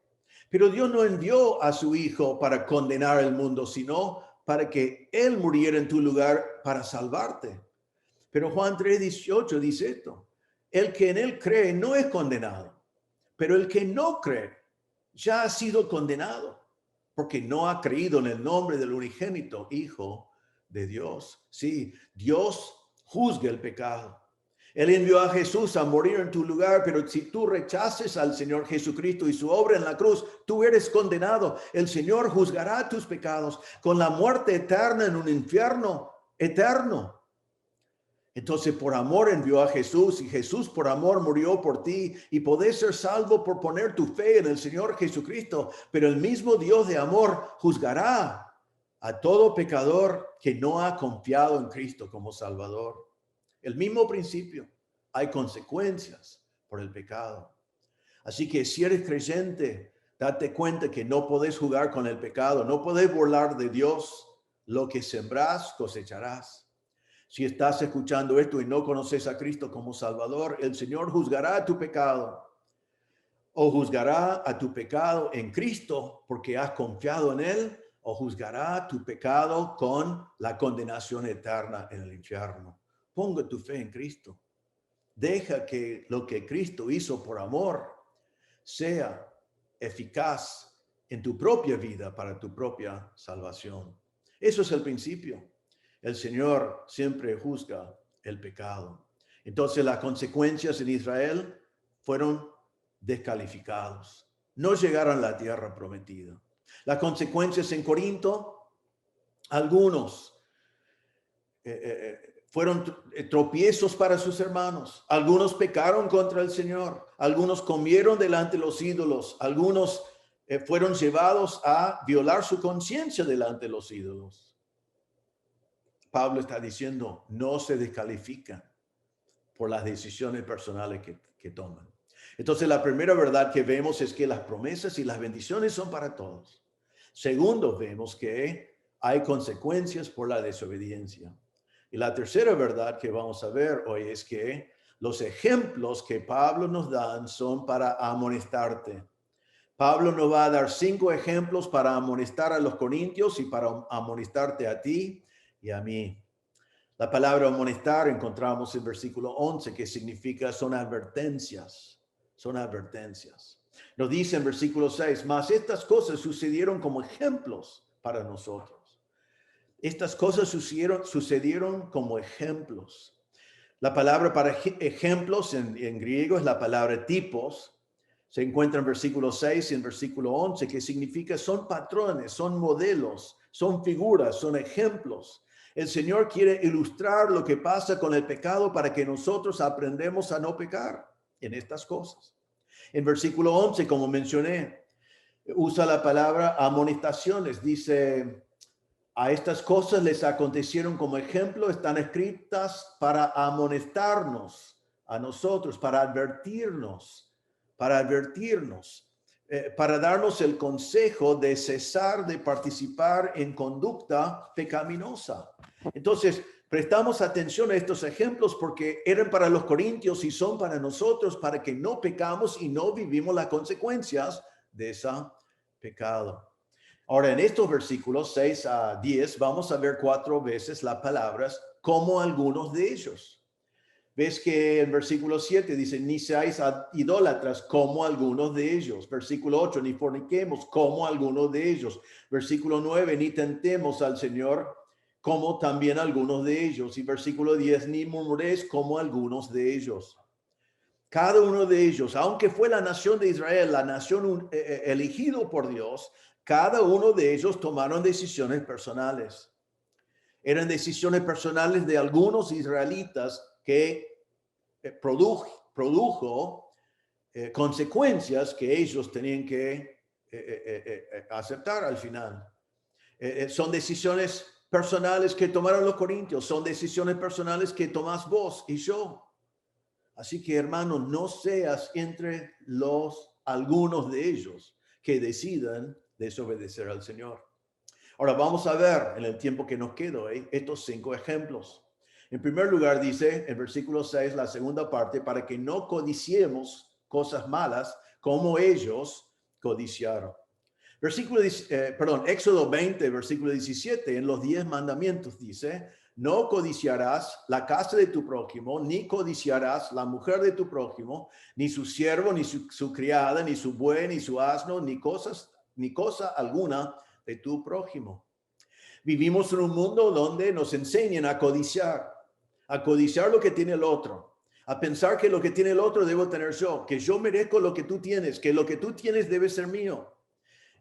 Pero Dios no envió a su Hijo para condenar al mundo, sino para que Él muriera en tu lugar para salvarte. Pero Juan 3:18 dice esto: el que en Él cree no es condenado, pero el que no cree ya ha sido condenado, porque no ha creído en el nombre del unigénito Hijo de Dios. Sí, Dios juzga el pecado. Él envió a Jesús a morir en tu lugar, pero si tú rechaces al Señor Jesucristo y su obra en la cruz, tú eres condenado. El Señor juzgará tus pecados con la muerte eterna en un infierno eterno. Entonces, por amor envió a Jesús, y Jesús por amor murió por ti, y podés ser salvo por poner tu fe en el Señor Jesucristo. Pero el mismo Dios de amor juzgará a todo pecador que no ha confiado en Cristo como Salvador. El mismo principio. Hay consecuencias por el pecado. Así que si eres creyente, date cuenta que no podés jugar con el pecado, no podés burlar de Dios. Lo que sembrás, cosecharás. Si estás escuchando esto y no conoces a Cristo como Salvador, el Señor juzgará a tu pecado, o juzgará a tu pecado en Cristo porque has confiado en Él, o juzgará tu pecado con la condenación eterna en el infierno. Ponga tu fe en Cristo. Deja que lo que Cristo hizo por amor sea eficaz en tu propia vida para tu propia salvación. Eso es el principio. El Señor siempre juzga el pecado. Entonces las consecuencias en Israel fueron descalificados. No llegaron a la tierra prometida. Las consecuencias en Corinto, algunos fueron tropiezos para sus hermanos. Algunos pecaron contra el Señor. Algunos comieron delante de los ídolos. Algunos fueron llevados a violar su conciencia delante de los ídolos. Pablo está diciendo, no se descalifican por las decisiones personales que toman. Entonces, la primera verdad que vemos es que las promesas y las bendiciones son para todos. Segundo, vemos que hay consecuencias por la desobediencia. Y la tercera verdad que vamos a ver hoy es que los ejemplos que Pablo nos da son para amonestarte. Pablo nos va a dar 5 ejemplos para amonestar a los corintios y para amonestarte a ti y a mí. La palabra amonestar encontramos en versículo 11, que significa son advertencias. Son advertencias. Nos dice en versículo 6, mas estas cosas sucedieron como ejemplos para nosotros. Estas cosas sucedieron como ejemplos. La palabra para ejemplos en griego es la palabra tipos. Se encuentra en versículo 6 y en versículo 11, que significa son patrones, son modelos, son figuras, son ejemplos. El Señor quiere ilustrar lo que pasa con el pecado para que nosotros aprendamos a no pecar en estas cosas. En versículo 11, como mencioné, usa la palabra amonestaciones. Dice, a estas cosas les acontecieron como ejemplo, están escritas para amonestarnos a nosotros, para advertirnos, para darnos el consejo de cesar de participar en conducta pecaminosa. Entonces, prestamos atención a estos ejemplos porque eran para los corintios y son para nosotros, para que no pecamos y no vivimos las consecuencias de ese pecado. Ahora, en estos versículos 6 a 10, vamos a ver 4 veces las palabras como algunos de ellos. Ves que en versículo 7 dice, ni seáis idólatras como algunos de ellos. Versículo 8, ni forniquemos como algunos de ellos. Versículo 9, ni tentemos al Señor como también algunos de ellos. Y versículo 10, ni murmuréis como algunos de ellos. Cada uno de ellos, aunque fue la nación de Israel, la nación elegido por Dios, cada uno de ellos tomaron decisiones personales. Eran decisiones personales de algunos israelitas que produjo consecuencias que ellos tenían que aceptar al final. Son decisiones personales que tomaron los corintios, son decisiones personales que tomás vos y yo. Así que, hermano, no seas entre algunos de ellos que decidan desobedecer al Señor. Ahora vamos a ver en el tiempo que nos queda estos 5 ejemplos. En primer lugar dice en versículo 6, la segunda parte, para que no codiciemos cosas malas como ellos codiciaron. Éxodo 20, versículo 17, en los 10 mandamientos dice, no codiciarás la casa de tu prójimo, ni codiciarás la mujer de tu prójimo, ni su siervo, ni su criada, ni su buey, ni su asno, ni cosa alguna de tu prójimo. Vivimos en un mundo donde nos enseñan a codiciar lo que tiene el otro, a pensar que lo que tiene el otro debo tener yo, que yo merezco lo que tú tienes, que lo que tú tienes debe ser mío.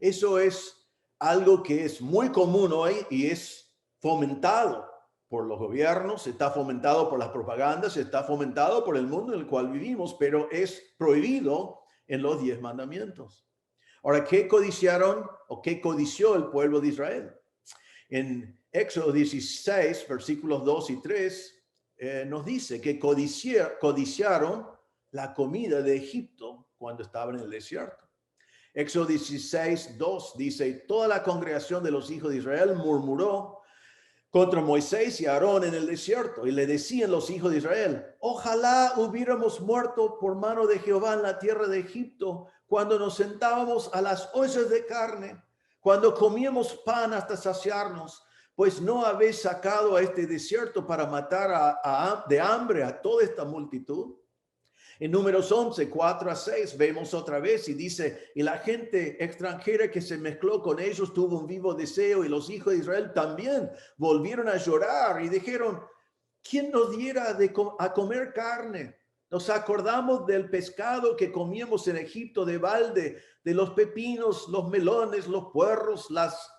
Eso es algo que es muy común hoy y es fomentado por los gobiernos, está fomentado por las propagandas, está fomentado por el mundo en el cual vivimos, pero es prohibido en los 10 mandamientos. Ahora, ¿qué codiciaron o qué codició el pueblo de Israel? En Éxodo 16, versículos 2 y 3, nos dice que codiciaron la comida de Egipto cuando estaban en el desierto. Éxodo 16, 2 dice, toda la congregación de los hijos de Israel murmuró contra Moisés y Aarón en el desierto, y le decían los hijos de Israel, ojalá hubiéramos muerto por mano de Jehová en la tierra de Egipto, cuando nos sentábamos a las ollas de carne, cuando comíamos pan hasta saciarnos, pues no habéis sacado a este desierto para matar de hambre a toda esta multitud. En Números 11, 4 a 6 vemos otra vez y dice, y la gente extranjera que se mezcló con ellos tuvo un vivo deseo, y los hijos de Israel también volvieron a llorar y dijeron, ¿quién nos diera a comer carne? Nos acordamos del pescado que comíamos en Egipto de balde, de los pepinos, los melones, los puerros, las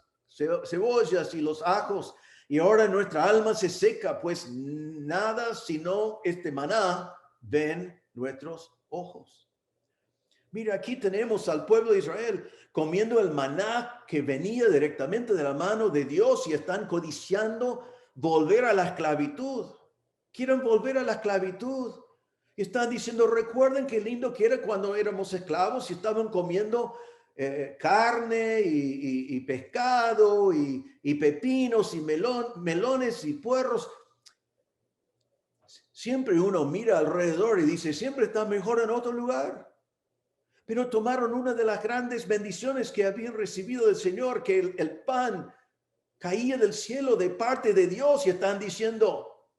cebollas y los ajos. Y ahora nuestra alma se seca, pues nada sino este maná ven nuestros ojos. Mira, aquí tenemos al pueblo de Israel comiendo el maná que venía directamente de la mano de Dios y están codiciando volver a la esclavitud. Quieren volver a la esclavitud. Y están diciendo, recuerden qué lindo que era cuando éramos esclavos y estaban comiendo carne y pescado y pepinos y melones y puerros. Siempre uno mira alrededor y dice, siempre está mejor en otro lugar. Pero tomaron una de las grandes bendiciones que habían recibido del Señor, que el pan caía del cielo de parte de Dios, y están diciendo,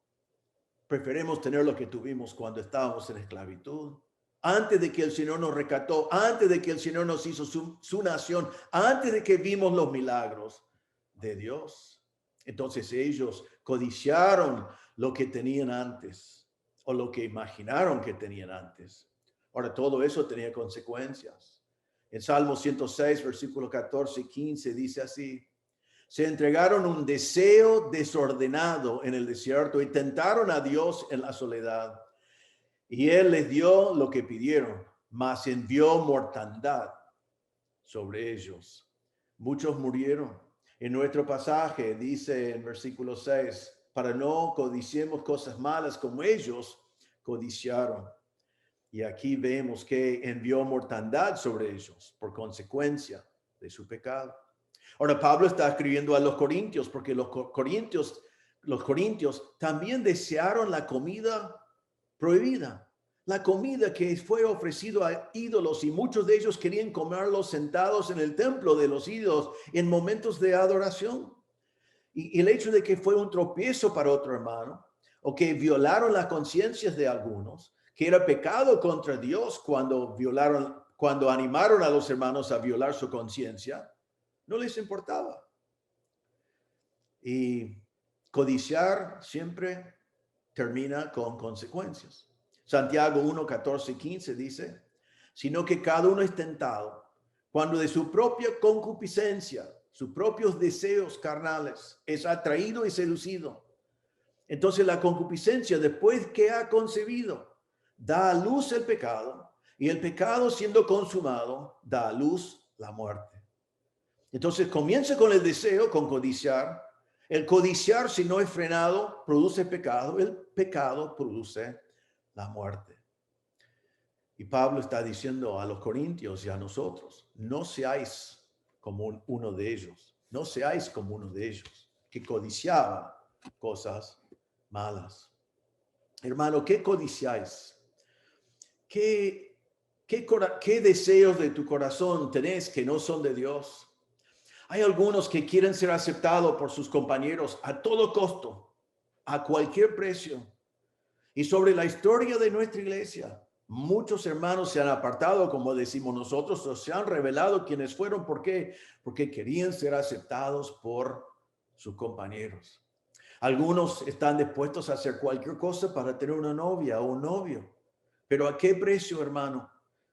preferimos tener lo que tuvimos cuando estábamos en esclavitud. Antes de que el Señor nos rescató, antes de que el Señor nos hizo su nación, antes de que vimos los milagros de Dios. Entonces ellos codiciaron lo que tenían antes, o lo que imaginaron que tenían antes. Ahora, todo eso tenía consecuencias. En Salmo 106, versículo 14 y 15 dice así: se entregaron un deseo desordenado en el desierto y tentaron a Dios en la soledad. Y Él les dio lo que pidieron, mas envió mortandad sobre ellos. Muchos murieron. En nuestro pasaje dice en versículo 6, para no codiciemos cosas malas como ellos codiciaron. Y aquí vemos que envió mortandad sobre ellos por consecuencia de su pecado. Ahora Pablo está escribiendo a los corintios porque los corintios también desearon la comida prohibida, la comida que fue ofrecido a ídolos, y muchos de ellos querían comerlos sentados en el templo de los ídolos en momentos de adoración. Y el hecho de que fue un tropiezo para otro hermano, o que violaron las conciencias de algunos, que era pecado contra Dios cuando animaron a los hermanos a violar su conciencia, no les importaba. Y codiciar siempre termina con consecuencias. Santiago 1, 14 y 15 dice, sino que cada uno es tentado cuando de su propia concupiscencia, sus propios deseos carnales, es atraído y seducido. Entonces la concupiscencia, después que ha concebido, da a luz el pecado, y el pecado, siendo consumado, da a luz la muerte. Entonces comienza con el deseo, con codiciar. El codiciar, si no es frenado, produce pecado. El pecado produce la muerte. Y Pablo está diciendo a los corintios y a nosotros, no seáis como uno de ellos. No seáis como uno de ellos, que codiciaba cosas malas. Hermano, ¿qué codiciáis? ¿Qué deseos de tu corazón tenés que no son de Dios? Hay algunos que quieren ser aceptados por sus compañeros a todo costo, a cualquier precio. Y sobre la historia de nuestra iglesia, muchos hermanos se han apartado, como decimos nosotros, o se han revelado quiénes fueron. ¿Por qué? Porque querían ser aceptados por sus compañeros. Algunos están dispuestos a hacer cualquier cosa para tener una novia o un novio. Pero ¿a qué precio, hermano?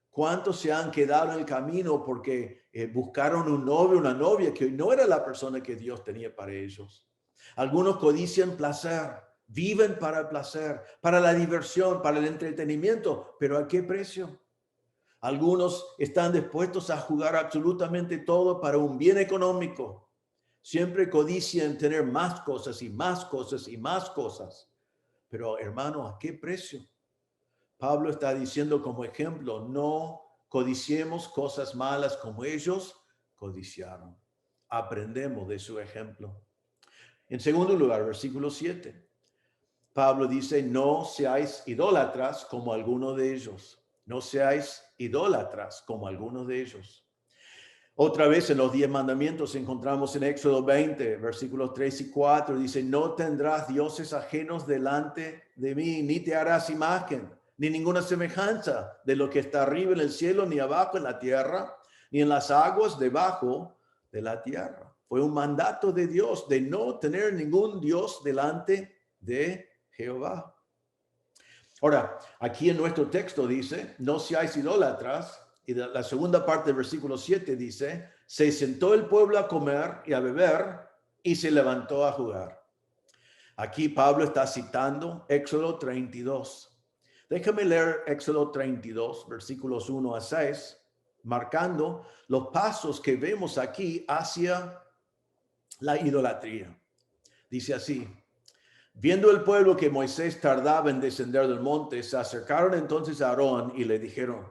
¿Cuántos se han quedado en el camino porque buscaron un novio, una novia que no era la persona que Dios tenía para ellos? Algunos codician placer, viven para el placer, para la diversión, para el entretenimiento, pero ¿a qué precio? Algunos están dispuestos a jugar absolutamente todo para un bien económico. Siempre codician tener más cosas y más cosas y más cosas. Pero hermano, ¿a qué precio? Pablo está diciendo como ejemplo, no codiciemos cosas malas como ellos codiciaron. Aprendemos de su ejemplo. En segundo lugar, versículo 7. Pablo dice, no seáis idólatras como alguno de ellos. No seáis idólatras como alguno de ellos. Otra vez en los 10 mandamientos encontramos en Éxodo 20, versículos 3 y 4. Dice, no tendrás dioses ajenos delante de mí, ni te harás imagen, ni ninguna semejanza de lo que está arriba en el cielo, ni abajo en la tierra, ni en las aguas debajo de la tierra. Fue un mandato de Dios de no tener ningún Dios delante de Jehová. Ahora, aquí en nuestro texto dice, no seáis idólatras, y la segunda parte del versículo 7 dice, se sentó el pueblo a comer y a beber y se levantó a jugar. Aquí Pablo está citando Éxodo 32. Déjame leer Éxodo 32, versículos 1 a 6, marcando los pasos que vemos aquí hacia la idolatría. Dice así, viendo el pueblo que Moisés tardaba en descender del monte, se acercaron entonces a Aarón y le dijeron,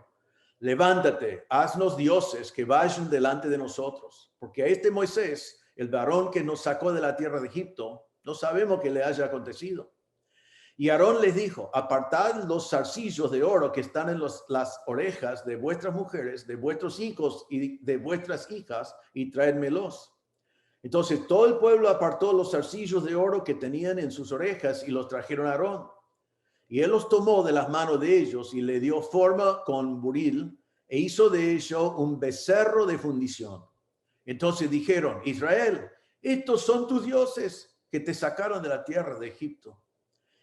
levántate, haznos dioses que vayan delante de nosotros, porque a este Moisés, el varón que nos sacó de la tierra de Egipto, no sabemos qué le haya acontecido. Y Aarón les dijo, apartad los zarcillos de oro que están en las orejas de vuestras mujeres, de vuestros hijos y de vuestras hijas, y traédmelos. Entonces todo el pueblo apartó los zarcillos de oro que tenían en sus orejas y los trajeron a Aarón. Y él los tomó de las manos de ellos y le dio forma con buril e hizo de ello un becerro de fundición. Entonces dijeron, Israel, estos son tus dioses que te sacaron de la tierra de Egipto.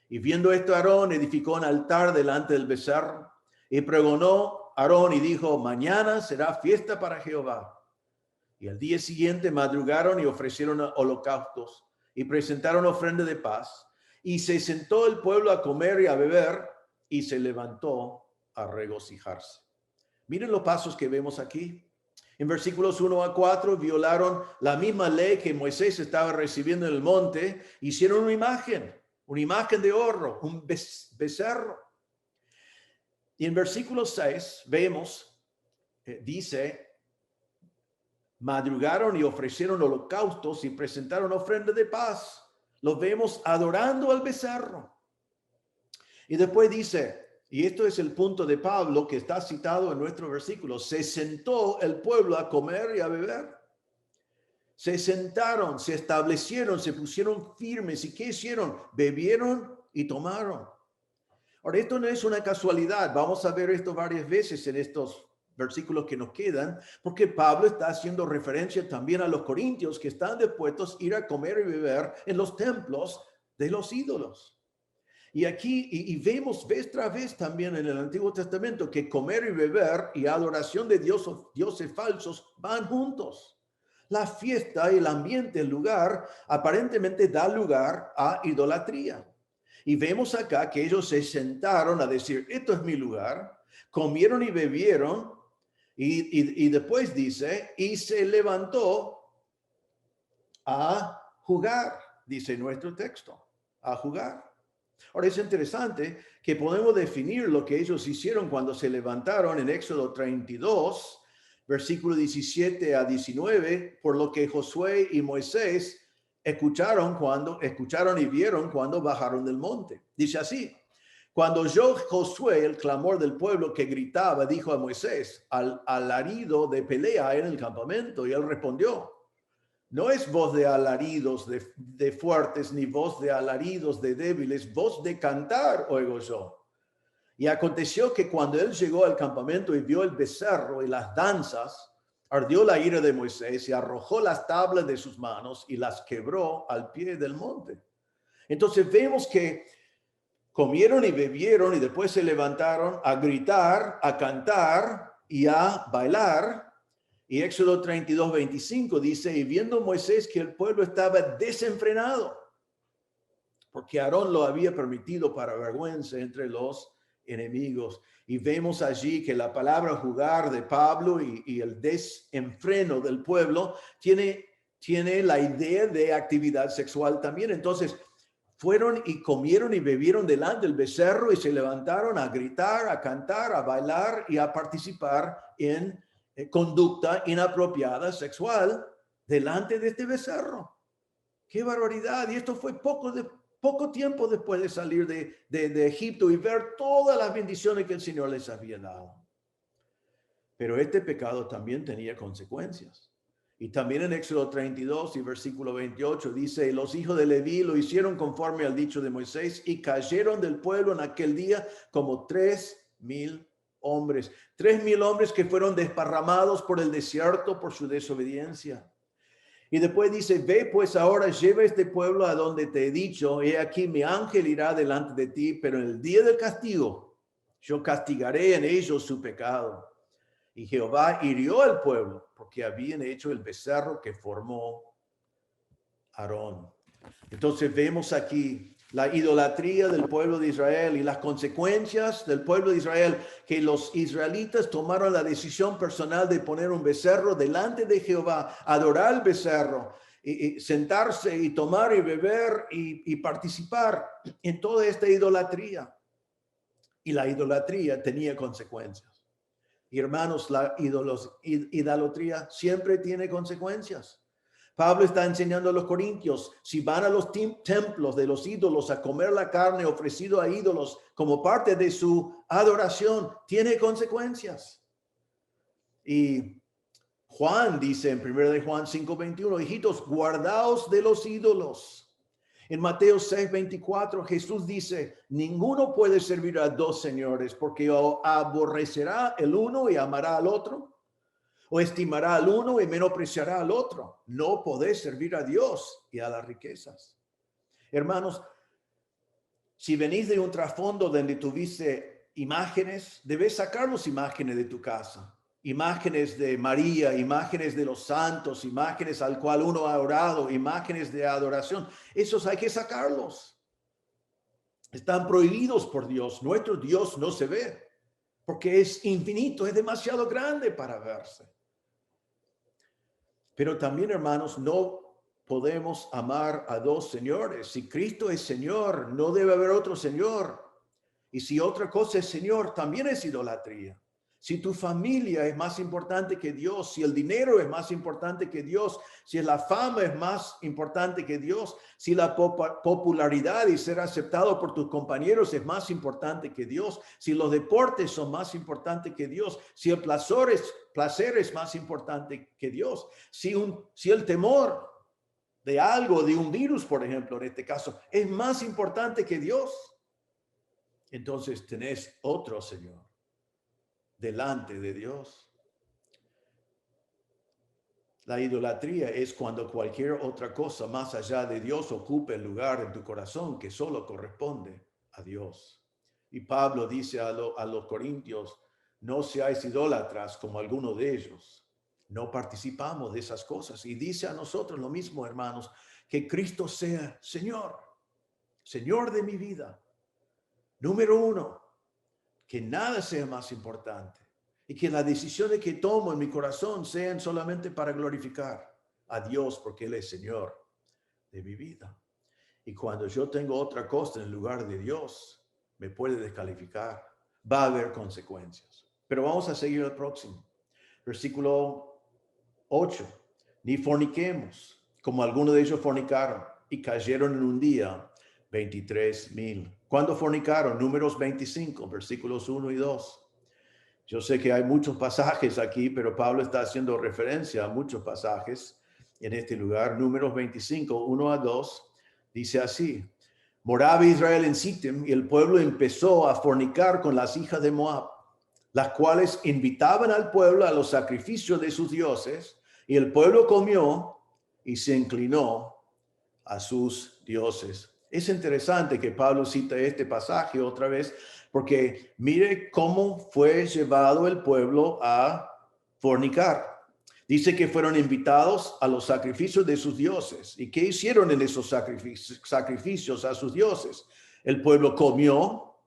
Y viendo esto, Aarón edificó un altar delante del becerro y pregonó Aarón y dijo, mañana será fiesta para Jehová. Y al día siguiente madrugaron y ofrecieron holocaustos y presentaron ofrenda de paz. Y se sentó el pueblo a comer y a beber y se levantó a regocijarse. Miren los pasos que vemos aquí. En versículos 1-4 violaron la misma ley que Moisés estaba recibiendo en el monte. Hicieron una imagen de oro, un becerro. Y en versículo 6 vemos, dice, madrugaron y ofrecieron holocaustos y presentaron ofrenda de paz. Los vemos adorando al becerro. Y después dice, y esto es el punto de Pablo que está citado en nuestro versículo, se sentó el pueblo a comer y a beber. Se sentaron, se establecieron, se pusieron firmes. ¿Y qué hicieron? Bebieron y tomaron. Ahora, esto no es una casualidad. Vamos a ver esto varias veces en estos versículos que nos quedan, porque Pablo está haciendo referencia también a los corintios que están dispuestos a ir a comer y beber en los templos de los ídolos. Y aquí, y vemos vez tras vez también en el Antiguo Testamento que comer y beber y adoración de dioses falsos van juntos. La fiesta, el ambiente, el lugar, aparentemente da lugar a idolatría. Y vemos acá que ellos se sentaron a decir, esto es mi lugar, comieron y bebieron, y después dice, y se levantó a jugar, dice nuestro texto, a jugar. Ahora es interesante que podemos definir lo que ellos hicieron cuando se levantaron en Éxodo 32, versículo 17-19, por lo que Josué y Moisés escucharon y vieron cuando bajaron del monte. Dice así, cuando oyó Josué el clamor del pueblo que gritaba, dijo a Moisés, al alarido de pelea en el campamento, y él respondió, no es voz de alaridos de fuertes, ni voz de alaridos de débiles, voz de cantar oigo yo. Y aconteció que cuando él llegó al campamento y vio el becerro y las danzas, ardió la ira de Moisés y arrojó las tablas de sus manos y las quebró al pie del monte. Entonces vemos que comieron y bebieron y después se levantaron a gritar, a cantar y a bailar. Y Éxodo 32-25 dice, y viendo Moisés que el pueblo estaba desenfrenado, porque Aarón lo había permitido para vergüenza entre los enemigos. Y vemos allí que la palabra jugar de Pablo y el desenfreno del pueblo tiene la idea de actividad sexual también. Entonces, fueron y comieron y bebieron delante del becerro y se levantaron a gritar, a cantar, a bailar y a participar en conducta inapropiada sexual delante de este becerro. ¡Qué barbaridad! Y esto fue poco tiempo después de salir de Egipto y ver todas las bendiciones que el Señor les había dado. Pero este pecado también tenía consecuencias. Y también en Éxodo 32 y versículo 28 dice, los hijos de Leví lo hicieron conforme al dicho de Moisés y cayeron del pueblo en aquel día como 3,000 hombres. 3,000 hombres que fueron desparramados por el desierto por su desobediencia. Y después dice, ve pues ahora, lleva este pueblo a donde te he dicho, he aquí mi ángel irá delante de ti, pero en el día del castigo yo castigaré en ellos su pecado. Y Jehová hirió al pueblo porque habían hecho el becerro que formó Aarón. Entonces vemos aquí la idolatría del pueblo de Israel y las consecuencias del pueblo de Israel, que los israelitas tomaron la decisión personal de poner un becerro delante de Jehová, adorar al becerro, y sentarse y tomar y beber y participar en toda esta idolatría. Y la idolatría tenía consecuencias. Y hermanos, la idolatría siempre tiene consecuencias. Pablo está enseñando a los corintios, si van a los templos de los ídolos a comer la carne ofrecido a ídolos como parte de su adoración, tiene consecuencias. Y Juan dice en 1 de Juan 5:21, hijitos, guardaos de los ídolos. En Mateo 6:24, Jesús dice, ninguno puede servir a dos señores, porque o aborrecerá el uno y amará al otro, o estimará al uno y menospreciará al otro. No podés servir a Dios y a las riquezas. Hermanos, si venís de un trasfondo donde tuviste imágenes, debes sacar las imágenes de tu casa. Imágenes de María, imágenes de los santos, imágenes al cual uno ha orado, imágenes de adoración. Esos hay que sacarlos. Están prohibidos por Dios. Nuestro Dios no se ve porque es infinito, es demasiado grande para verse. Pero también, hermanos, no podemos amar a dos señores. Si Cristo es Señor, no debe haber otro Señor. Y si otra cosa es Señor, también es idolatría. Si tu familia es más importante que Dios, si el dinero es más importante que Dios, si la fama es más importante que Dios, si la popularidad y ser aceptado por tus compañeros es más importante que Dios, si los deportes son más importantes que Dios, si el placer es más importante que Dios, si el temor de algo, de un virus, por ejemplo, en este caso, es más importante que Dios, entonces tenés otro Señor delante de Dios. La idolatría es cuando cualquier otra cosa más allá de Dios ocupa el lugar en tu corazón que solo corresponde a Dios. Y Pablo dice a los corintios, no seáis idólatras como alguno de ellos. No participamos de esas cosas. Y dice a nosotros lo mismo, hermanos, que Cristo sea Señor, Señor de mi vida. Número uno, que nada sea más importante y que las decisiones que tomo en mi corazón sean solamente para glorificar a Dios porque Él es Señor de mi vida. Y cuando yo tengo otra cosa en lugar de Dios, me puede descalificar. Va a haber consecuencias. Pero vamos a seguir al próximo. Versículo 8. Ni forniquemos, como algunos de ellos fornicaron y cayeron en un día 23,000. ¿Cuándo fornicaron? Números 25, versículos 1 y 2. Yo sé que hay muchos pasajes aquí, pero Pablo está haciendo referencia a muchos pasajes en este lugar. Números 25, 1 a 2, dice así. Moraba Israel en Sittim y el pueblo empezó a fornicar con las hijas de Moab, las cuales invitaban al pueblo a los sacrificios de sus dioses, y el pueblo comió y se inclinó a sus dioses. Es interesante que Pablo cita este pasaje otra vez, porque mire cómo fue llevado el pueblo a fornicar. Dice que fueron invitados a los sacrificios de sus dioses. ¿Y qué hicieron en esos sacrificios a sus dioses? El pueblo comió,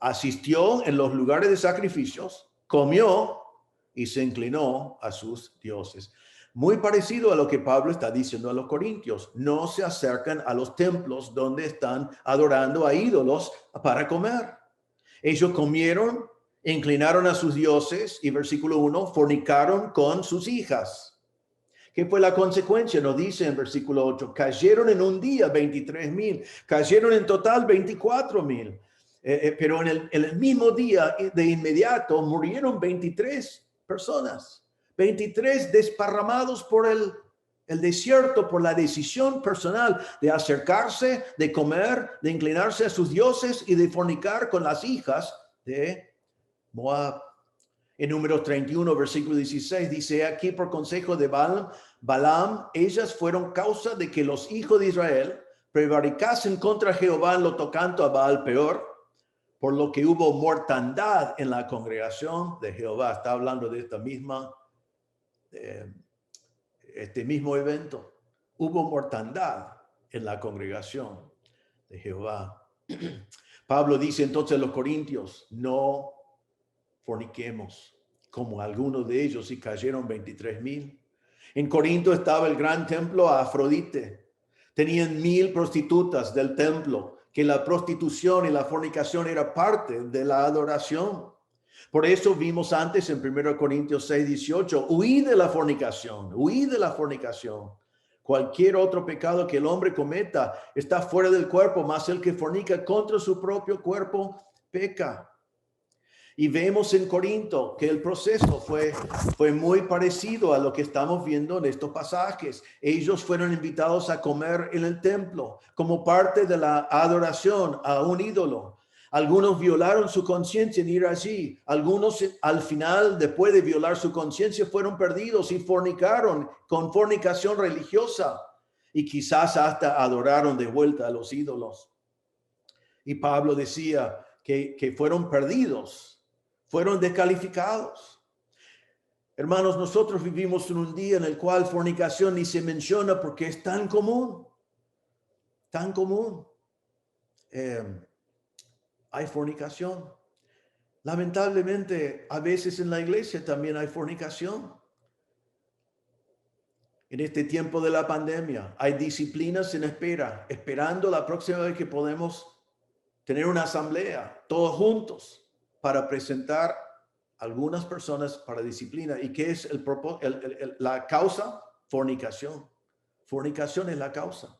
asistió en los lugares de sacrificios, comió y se inclinó a sus dioses. Muy parecido a lo que Pablo está diciendo a los corintios. No se acercan a los templos donde están adorando a ídolos para comer. Ellos comieron, inclinaron a sus dioses y versículo 1, fornicaron con sus hijas. ¿Qué fue la consecuencia? Nos dice en versículo 8, cayeron en un día 23,000, cayeron en total 24,000. Pero en el mismo día, de inmediato, murieron 23 personas. 23 desparramados por el desierto, por la decisión personal de acercarse, de comer, de inclinarse a sus dioses y de fornicar con las hijas de Moab. En Números 31, versículo 16, dice aquí por consejo de Balaam, ellas fueron causa de que los hijos de Israel prevaricasen contra Jehová en lo tocante a Baal peor, por lo que hubo mortandad en la congregación de Jehová. Está hablando de este mismo evento. Hubo mortandad en la congregación de Jehová. Pablo dice entonces a los corintios, no forniquemos como algunos de ellos y cayeron 23,000. En Corinto estaba el gran templo a Afrodite. Tenían 1,000 prostitutas del templo, que la prostitución y la fornicación era parte de la adoración. Por eso vimos antes en 1 Corintios 6:18, huid de la fornicación, huid de la fornicación. Cualquier otro pecado que el hombre cometa está fuera del cuerpo, mas el que fornica contra su propio cuerpo peca. Y vemos en Corinto que el proceso fue muy parecido a lo que estamos viendo en estos pasajes. Ellos fueron invitados a comer en el templo como parte de la adoración a un ídolo. Algunos violaron su conciencia en ir allí. Algunos al final, después de violar su conciencia, fueron perdidos y fornicaron con fornicación religiosa. Y quizás hasta adoraron de vuelta a los ídolos. Y Pablo decía que fueron perdidos. Fueron descalificados. Hermanos, nosotros vivimos en un día en el cual fornicación ni se menciona porque es tan común. Tan común. Hay fornicación. Lamentablemente, a veces en la iglesia también hay fornicación. En este tiempo de la pandemia, hay disciplinas en espera, esperando la próxima vez que podemos tener una asamblea, todos juntos, para presentar algunas personas para disciplina. ¿Y qué es la causa? Fornicación. Fornicación es la causa.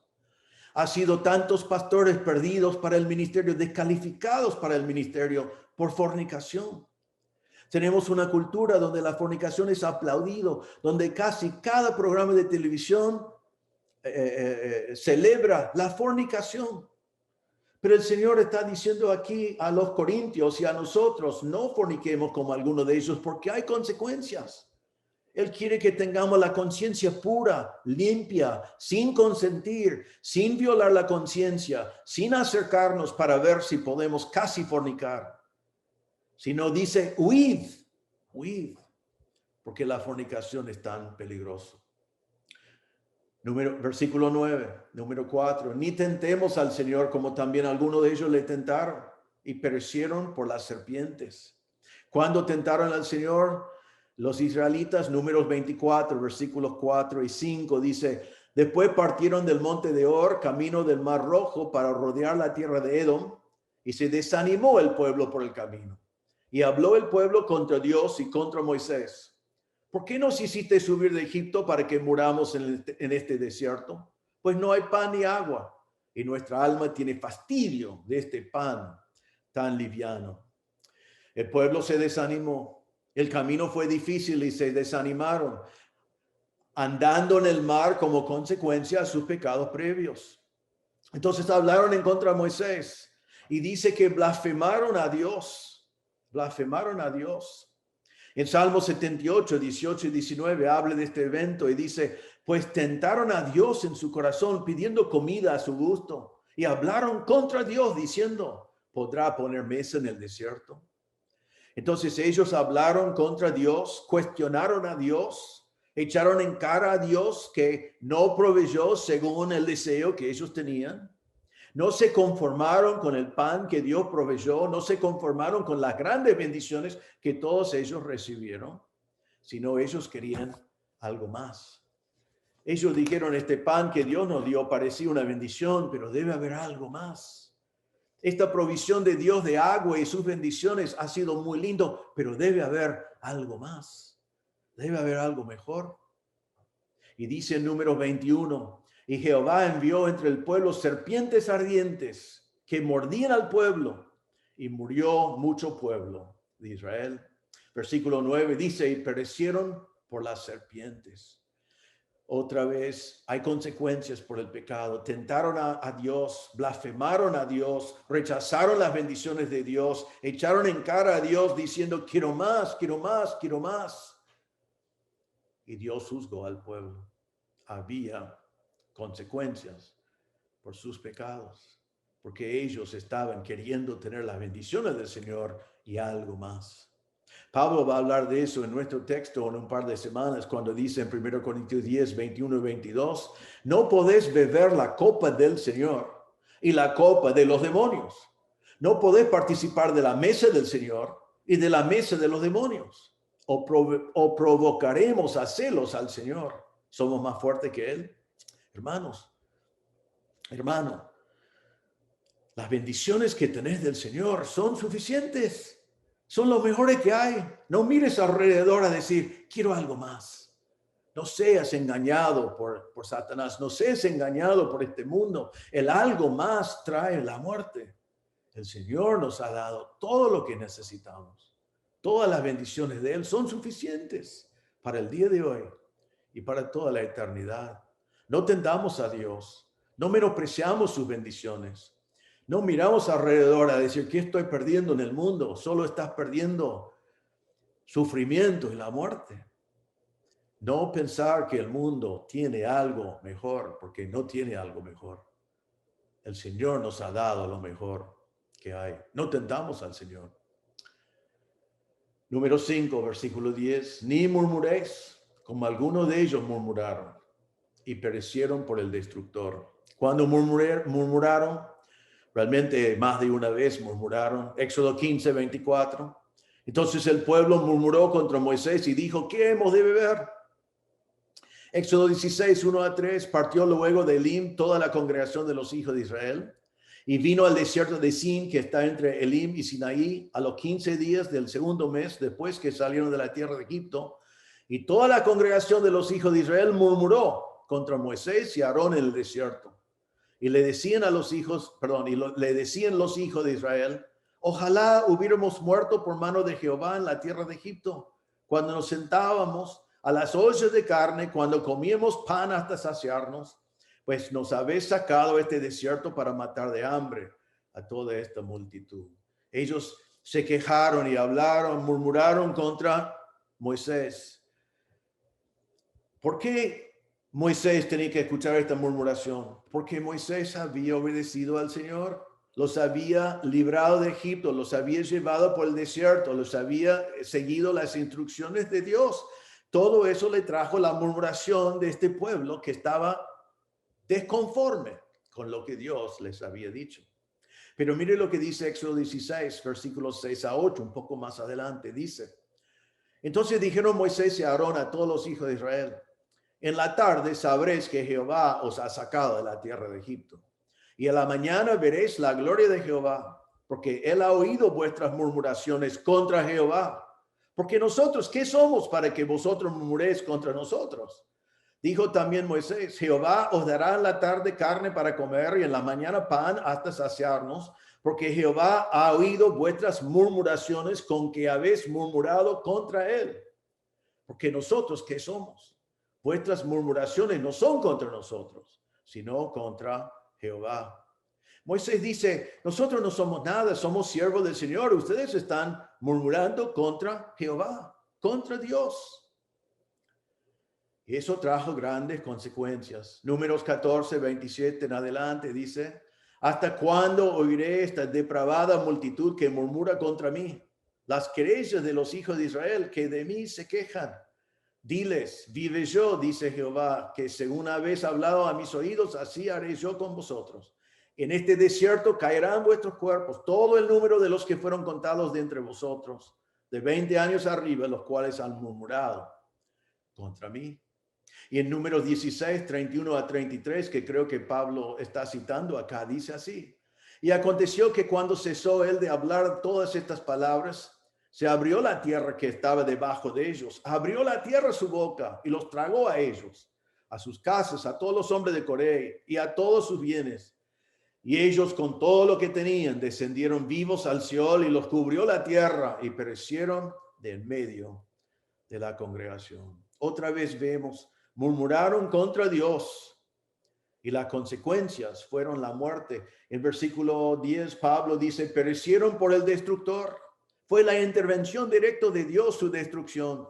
Ha sido tantos pastores perdidos para el ministerio, descalificados para el ministerio por fornicación. Tenemos una cultura donde la fornicación es aplaudido, donde casi cada programa de televisión celebra la fornicación. Pero el Señor está diciendo aquí a los corintios y a nosotros, no forniquemos como algunos de ellos porque hay consecuencias. Él quiere que tengamos la conciencia pura, limpia, sin consentir, sin violar la conciencia, sin acercarnos para ver si podemos casi fornicar. Sino dice, huid, porque la fornicación es tan peligrosa. Versículo 9, número 4. Ni tentemos al Señor como también algunos de ellos le tentaron y perecieron por las serpientes. Cuando tentaron al Señor, los israelitas, Números 24, versículos 4 y 5, dice, después partieron del monte de Or, camino del Mar Rojo, para rodear la tierra de Edom, y se desanimó el pueblo por el camino. Y habló el pueblo contra Dios y contra Moisés. ¿Por qué nos hiciste subir de Egipto para que muramos en este desierto? Pues no hay pan ni agua, y nuestra alma tiene fastidio de este pan tan liviano. El pueblo se desanimó. El camino fue difícil y se desanimaron, andando en el mar como consecuencia de sus pecados previos. Entonces hablaron en contra de Moisés y dice que blasfemaron a Dios. Blasfemaron a Dios. En Salmo 78, 18 y 19 habla de este evento y dice, pues tentaron a Dios en su corazón pidiendo comida a su gusto y hablaron contra Dios diciendo, ¿podrá poner mesa en el desierto? Entonces ellos hablaron contra Dios, cuestionaron a Dios, echaron en cara a Dios que no proveyó según el deseo que ellos tenían. No se conformaron con el pan que Dios proveyó, no se conformaron con las grandes bendiciones que todos ellos recibieron, sino ellos querían algo más. Ellos dijeron, este pan que Dios nos dio parecía una bendición, pero debe haber algo más. Esta provisión de Dios de agua y sus bendiciones ha sido muy lindo, pero debe haber algo más. Debe haber algo mejor. Y dice en Números 21, y Jehová envió entre el pueblo serpientes ardientes que mordían al pueblo, y murió mucho pueblo de Israel. Versículo 9 dice, y perecieron por las serpientes. Otra vez hay consecuencias por el pecado. Tentaron a Dios, blasfemaron a Dios, rechazaron las bendiciones de Dios, echaron en cara a Dios diciendo, quiero más, quiero más, quiero más. Y Dios juzgó al pueblo. Había consecuencias por sus pecados, porque ellos estaban queriendo tener las bendiciones del Señor y algo más. Pablo va a hablar de eso en nuestro texto en un par de semanas cuando dice en 1 Corintios 10, 21 y 22, no podés beber la copa del Señor y la copa de los demonios. No podés participar de la mesa del Señor y de la mesa de los demonios. O provocaremos a celos al Señor. ¿Somos más fuertes que Él? Hermanos, las bendiciones que tenés del Señor son suficientes. Son los mejores que hay. No mires alrededor a decir, quiero algo más. No seas engañado por Satanás, no seas engañado por este mundo. El algo más trae la muerte. El Señor nos ha dado todo lo que necesitamos. Todas las bendiciones de Él son suficientes para el día de hoy y para toda la eternidad. No tentamos a Dios, no menospreciamos sus bendiciones. No miramos alrededor a decir, ¿qué estoy perdiendo en el mundo? Solo estás perdiendo sufrimiento y la muerte. No pensar que el mundo tiene algo mejor, porque no tiene algo mejor. El Señor nos ha dado lo mejor que hay. No tentamos al Señor. Número 5, versículo 10. Ni murmuréis, como algunos de ellos murmuraron, y perecieron por el destructor. Cuando murmuraron, realmente más de una vez murmuraron. Éxodo 15, 24. Entonces el pueblo murmuró contra Moisés y dijo, ¿qué hemos de beber? Éxodo 16, 1-3, partió luego de Elim toda la congregación de los hijos de Israel y vino al desierto de Sin, que está entre Elim y Sinaí, a los 15 días del segundo mes, después que salieron de la tierra de Egipto. Y toda la congregación de los hijos de Israel murmuró contra Moisés y Aarón en el desierto. Y le decían los hijos de Israel, ojalá hubiéramos muerto por mano de Jehová en la tierra de Egipto, cuando nos sentábamos a las ollas de carne, cuando comíamos pan hasta saciarnos, pues nos habéis sacado este desierto para matar de hambre a toda esta multitud. Ellos se quejaron y hablaron, murmuraron contra Moisés. ¿Por qué Moisés tenía que escuchar esta murmuración? Porque Moisés había obedecido al Señor, los había librado de Egipto, los había llevado por el desierto, los había seguido las instrucciones de Dios. Todo eso le trajo la murmuración de este pueblo que estaba desconforme con lo que Dios les había dicho. Pero mire lo que dice Éxodo 16, versículos 6-8, un poco más adelante, dice, entonces dijeron Moisés y Aarón a todos los hijos de Israel, en la tarde sabréis que Jehová os ha sacado de la tierra de Egipto, y a la mañana veréis la gloria de Jehová, porque él ha oído vuestras murmuraciones contra Jehová. Porque nosotros, ¿qué somos para que vosotros murmuréis contra nosotros? Dijo también Moisés, Jehová os dará en la tarde carne para comer y en la mañana pan hasta saciarnos, porque Jehová ha oído vuestras murmuraciones con que habéis murmurado contra él. Porque nosotros, ¿qué somos? Vuestras murmuraciones no son contra nosotros, sino contra Jehová. Moisés dice, nosotros no somos nada, somos siervos del Señor. Ustedes están murmurando contra Jehová, contra Dios. Y eso trajo grandes consecuencias. Números 14, 27 en adelante dice, ¿hasta cuándo oiré esta depravada multitud que murmura contra mí? Las querellas de los hijos de Israel que de mí se quejan. Diles, vive yo, dice Jehová, que según habéis hablado a mis oídos, así haré yo con vosotros. En este desierto caerán vuestros cuerpos, todo el número de los que fueron contados de entre vosotros, de 20 años arriba, los cuales han murmurado contra mí. Y en Números 16, 31-33, que creo que Pablo está citando acá, dice así. Y aconteció que cuando cesó él de hablar todas estas palabras, se abrió la tierra que estaba debajo de ellos, abrió la tierra su boca y los tragó a ellos, a sus casas, a todos los hombres de Corea y a todos sus bienes. Y ellos con todo lo que tenían descendieron vivos al Seol y los cubrió la tierra y perecieron de en medio de la congregación. Otra vez vemos, murmuraron contra Dios y las consecuencias fueron la muerte. En versículo 10 Pablo dice, perecieron por el destructor. Fue la intervención directa de Dios su destrucción.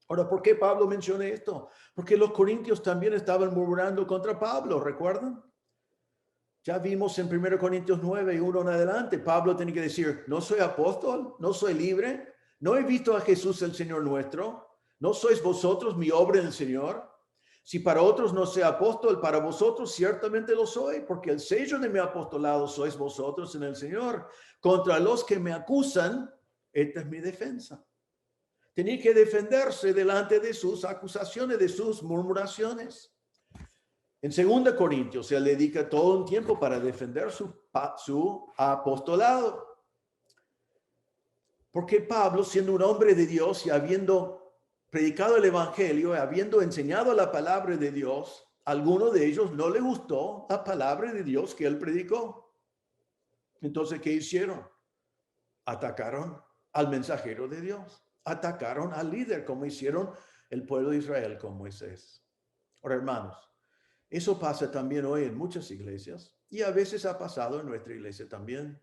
Ahora, ¿por qué Pablo menciona esto? Porque los corintios también estaban murmurando contra Pablo, ¿recuerdan? Ya vimos en 1 Corintios 9 y 1 en adelante, Pablo tiene que decir, no soy apóstol, no soy libre, no he visto a Jesús el Señor nuestro, no sois vosotros mi obra en el Señor. Si para otros no soy apóstol, para vosotros ciertamente lo soy, porque el sello de mi apostolado sois vosotros en el Señor. Contra los que me acusan, esta es mi defensa. Tenía que defenderse delante de sus acusaciones, de sus murmuraciones. En 2 Corintios se le dedica todo un tiempo para defender su apostolado. Porque Pablo, siendo un hombre de Dios y habiendo predicado el evangelio, habiendo enseñado la palabra de Dios, a alguno de ellos no le gustó la palabra de Dios que él predicó. Entonces, ¿qué hicieron? Atacaron al mensajero de Dios, atacaron al líder, como hicieron el pueblo de Israel con Moisés. Ahora, hermanos, eso pasa también hoy en muchas iglesias y a veces ha pasado en nuestra iglesia también.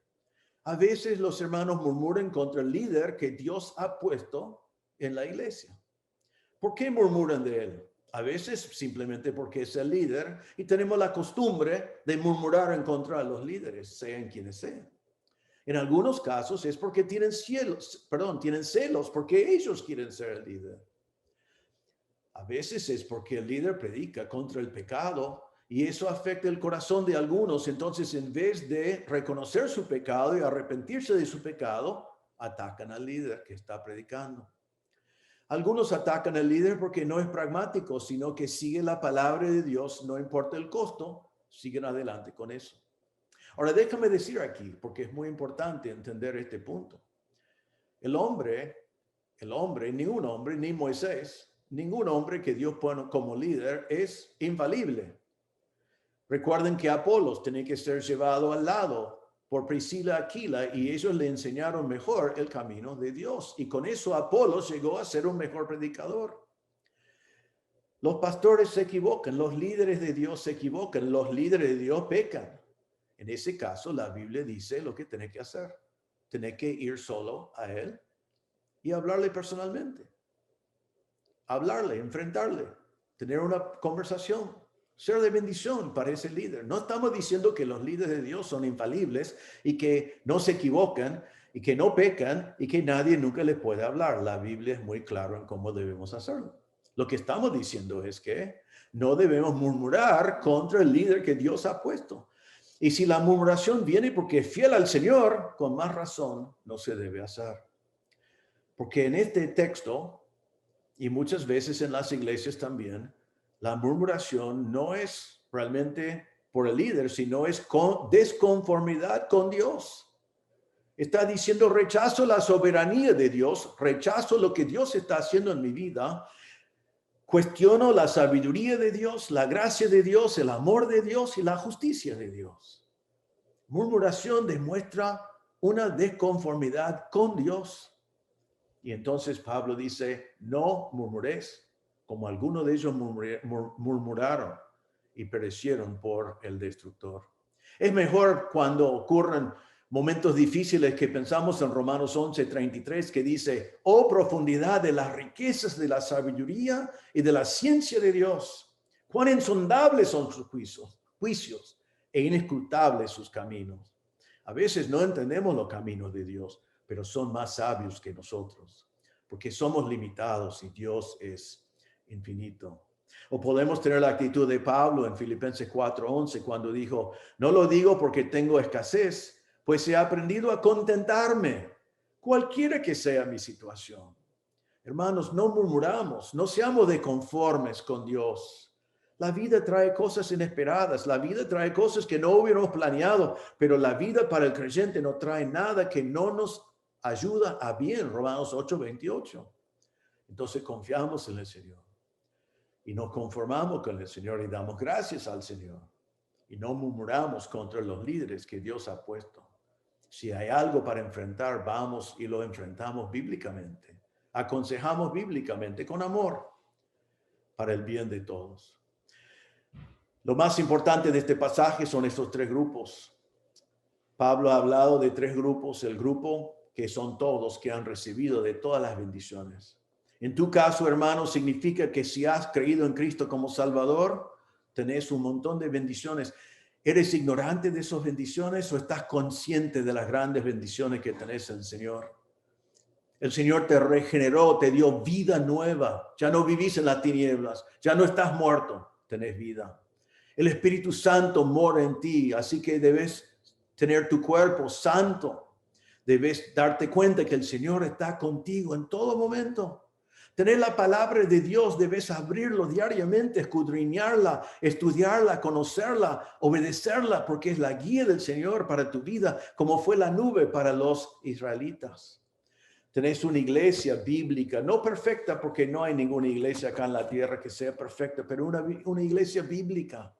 A veces los hermanos murmuran contra el líder que Dios ha puesto en la iglesia. ¿Por qué murmuran de él? A veces simplemente porque es el líder y tenemos la costumbre de murmurar en contra de los líderes, sean quienes sean. En algunos casos es porque tienen celos porque ellos quieren ser el líder. A veces es porque el líder predica contra el pecado y eso afecta el corazón de algunos. Entonces, en vez de reconocer su pecado y arrepentirse de su pecado, atacan al líder que está predicando. Algunos atacan al líder porque no es pragmático, sino que sigue la palabra de Dios, no importa el costo, siguen adelante con eso. Ahora, déjame decir aquí, porque es muy importante entender este punto. El hombre, ningún hombre, ni Moisés, ningún hombre que Dios pone como líder es infalible. Recuerden que Apolos tenía que ser llevado al lado por Priscila Aquila y ellos le enseñaron mejor el camino de Dios. Y con eso Apolos llegó a ser un mejor predicador. Los pastores se equivocan, los líderes de Dios se equivocan, los líderes de Dios pecan. En ese caso, la Biblia dice lo que tenés que hacer. Tenés que ir solo a él y hablarle personalmente. Hablarle, enfrentarle, tener una conversación. Ser de bendición para ese líder. No estamos diciendo que los líderes de Dios son infalibles y que no se equivocan y que no pecan y que nadie nunca les puede hablar. La Biblia es muy clara en cómo debemos hacerlo. Lo que estamos diciendo es que no debemos murmurar contra el líder que Dios ha puesto. Y si la murmuración viene porque es fiel al Señor, con más razón no se debe hacer. Porque en este texto, y muchas veces en las iglesias también, la murmuración no es realmente por el líder, sino es con desconformidad con Dios. Está diciendo rechazo la soberanía de Dios, rechazo lo que Dios está haciendo en mi vida, cuestiono la sabiduría de Dios, la gracia de Dios, el amor de Dios y la justicia de Dios. Murmuración demuestra una desconformidad con Dios. Y entonces Pablo dice, no murmuréis, como algunos de ellos murmuraron y perecieron por el destructor. Es mejor cuando ocurren momentos difíciles que pensamos en Romanos 11:33, que dice, oh profundidad de las riquezas de la sabiduría y de la ciencia de Dios, cuán insondables son sus juicios e inescrutables sus caminos. A veces no entendemos los caminos de Dios, pero son más sabios que nosotros, porque somos limitados y Dios es infinito. O podemos tener la actitud de Pablo en Filipenses 4:11 cuando dijo, no lo digo porque tengo escasez, pues he aprendido a contentarme, cualquiera que sea mi situación. Hermanos, no murmuramos, no seamos desconformes con Dios. La vida trae cosas inesperadas, la vida trae cosas que no hubiéramos planeado, pero la vida para el creyente no trae nada que no nos ayuda a bien, Romanos 8:28. Entonces confiamos en el Señor y nos conformamos con el Señor y damos gracias al Señor y no murmuramos contra los líderes que Dios ha puesto. Si hay algo para enfrentar, vamos y lo enfrentamos bíblicamente. Aconsejamos bíblicamente con amor para el bien de todos. Lo más importante de este pasaje son estos tres grupos. Pablo ha hablado de tres grupos, el grupo que son todos que han recibido de todas las bendiciones. En tu caso, hermano, significa que si has creído en Cristo como Salvador, tenés un montón de bendiciones. ¿Eres ignorante de esas bendiciones o estás consciente de las grandes bendiciones que tenés en el Señor? El Señor te regeneró, te dio vida nueva. Ya no vivís en las tinieblas, ya no estás muerto, tenés vida. El Espíritu Santo mora en ti, así que debes tener tu cuerpo santo. Debes darte cuenta que el Señor está contigo en todo momento. Tener la palabra de Dios, debes abrirlo diariamente, escudriñarla, estudiarla, conocerla, obedecerla, porque es la guía del Señor para tu vida, como fue la nube para los israelitas. Tenés una iglesia bíblica, no perfecta porque no hay ninguna iglesia acá en la tierra que sea perfecta, pero una iglesia bíblica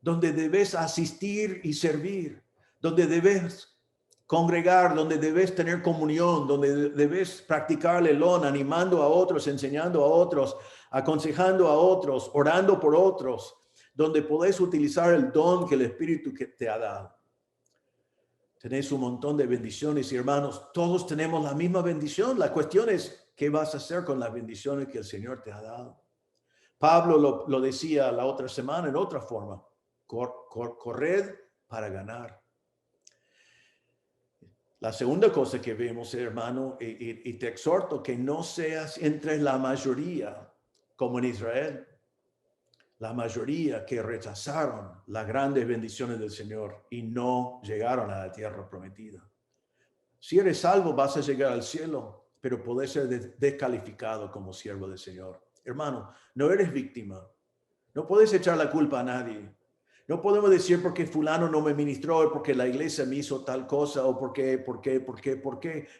donde debes asistir y servir, donde debes congregar, donde debes tener comunión, donde debes practicar el elón, animando a otros, enseñando a otros, aconsejando a otros, orando por otros, donde podés utilizar el don que el Espíritu que te ha dado. Tenés un montón de bendiciones y hermanos, todos tenemos la misma bendición. La cuestión es, ¿qué vas a hacer con las bendiciones que el Señor te ha dado? Pablo lo decía la otra semana en otra forma. Corred para ganar. La segunda cosa que vemos, hermano, y te exhorto que no seas entre la mayoría, como en Israel. La mayoría que rechazaron las grandes bendiciones del Señor y no llegaron a la tierra prometida. Si eres salvo, vas a llegar al cielo, pero podés ser descalificado como siervo del Señor. Hermano, no eres víctima. No puedes echar la culpa a nadie. No podemos decir porque fulano no me ministró, o porque la iglesia me hizo tal cosa, o por qué.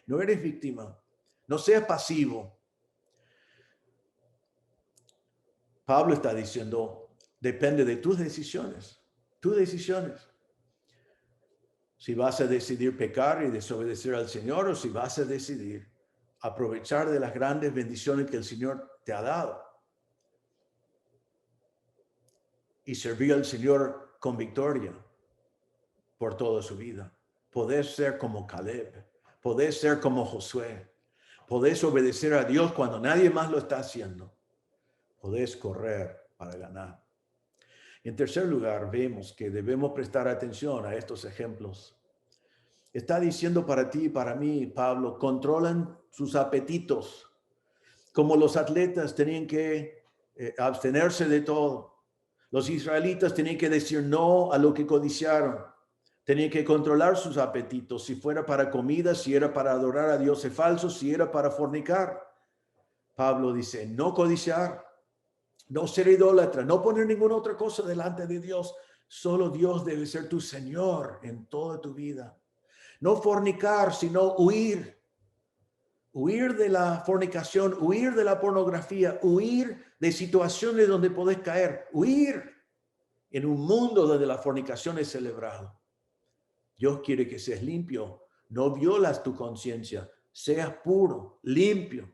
No eres víctima. No seas pasivo. Pablo está diciendo, depende de tus decisiones. Tus decisiones. Si vas a decidir pecar y desobedecer al Señor, o si vas a decidir aprovechar de las grandes bendiciones que el Señor te ha dado y servir al Señor con victoria por toda su vida. Podés ser como Caleb, podés ser como Josué, podés obedecer a Dios cuando nadie más lo está haciendo. Podés correr para ganar. En tercer lugar, vemos que debemos prestar atención a estos ejemplos. Está diciendo para ti y para mí, Pablo, controlan sus apetitos. Como los atletas tenían que abstenerse de todo. Los israelitas tenían que decir no a lo que codiciaron. Tenían que controlar sus apetitos, si fuera para comida, si era para adorar a dioses falsos, si era para fornicar. Pablo dice, no codiciar, no ser idólatra, no poner ninguna otra cosa delante de Dios. Solo Dios debe ser tu Señor en toda tu vida. No fornicar, sino huir. Huir de la fornicación, huir de la pornografía, huir de situaciones donde podés caer, huir en un mundo donde la fornicación es celebrado. Dios quiere que seas limpio, no violas tu conciencia, seas puro, limpio,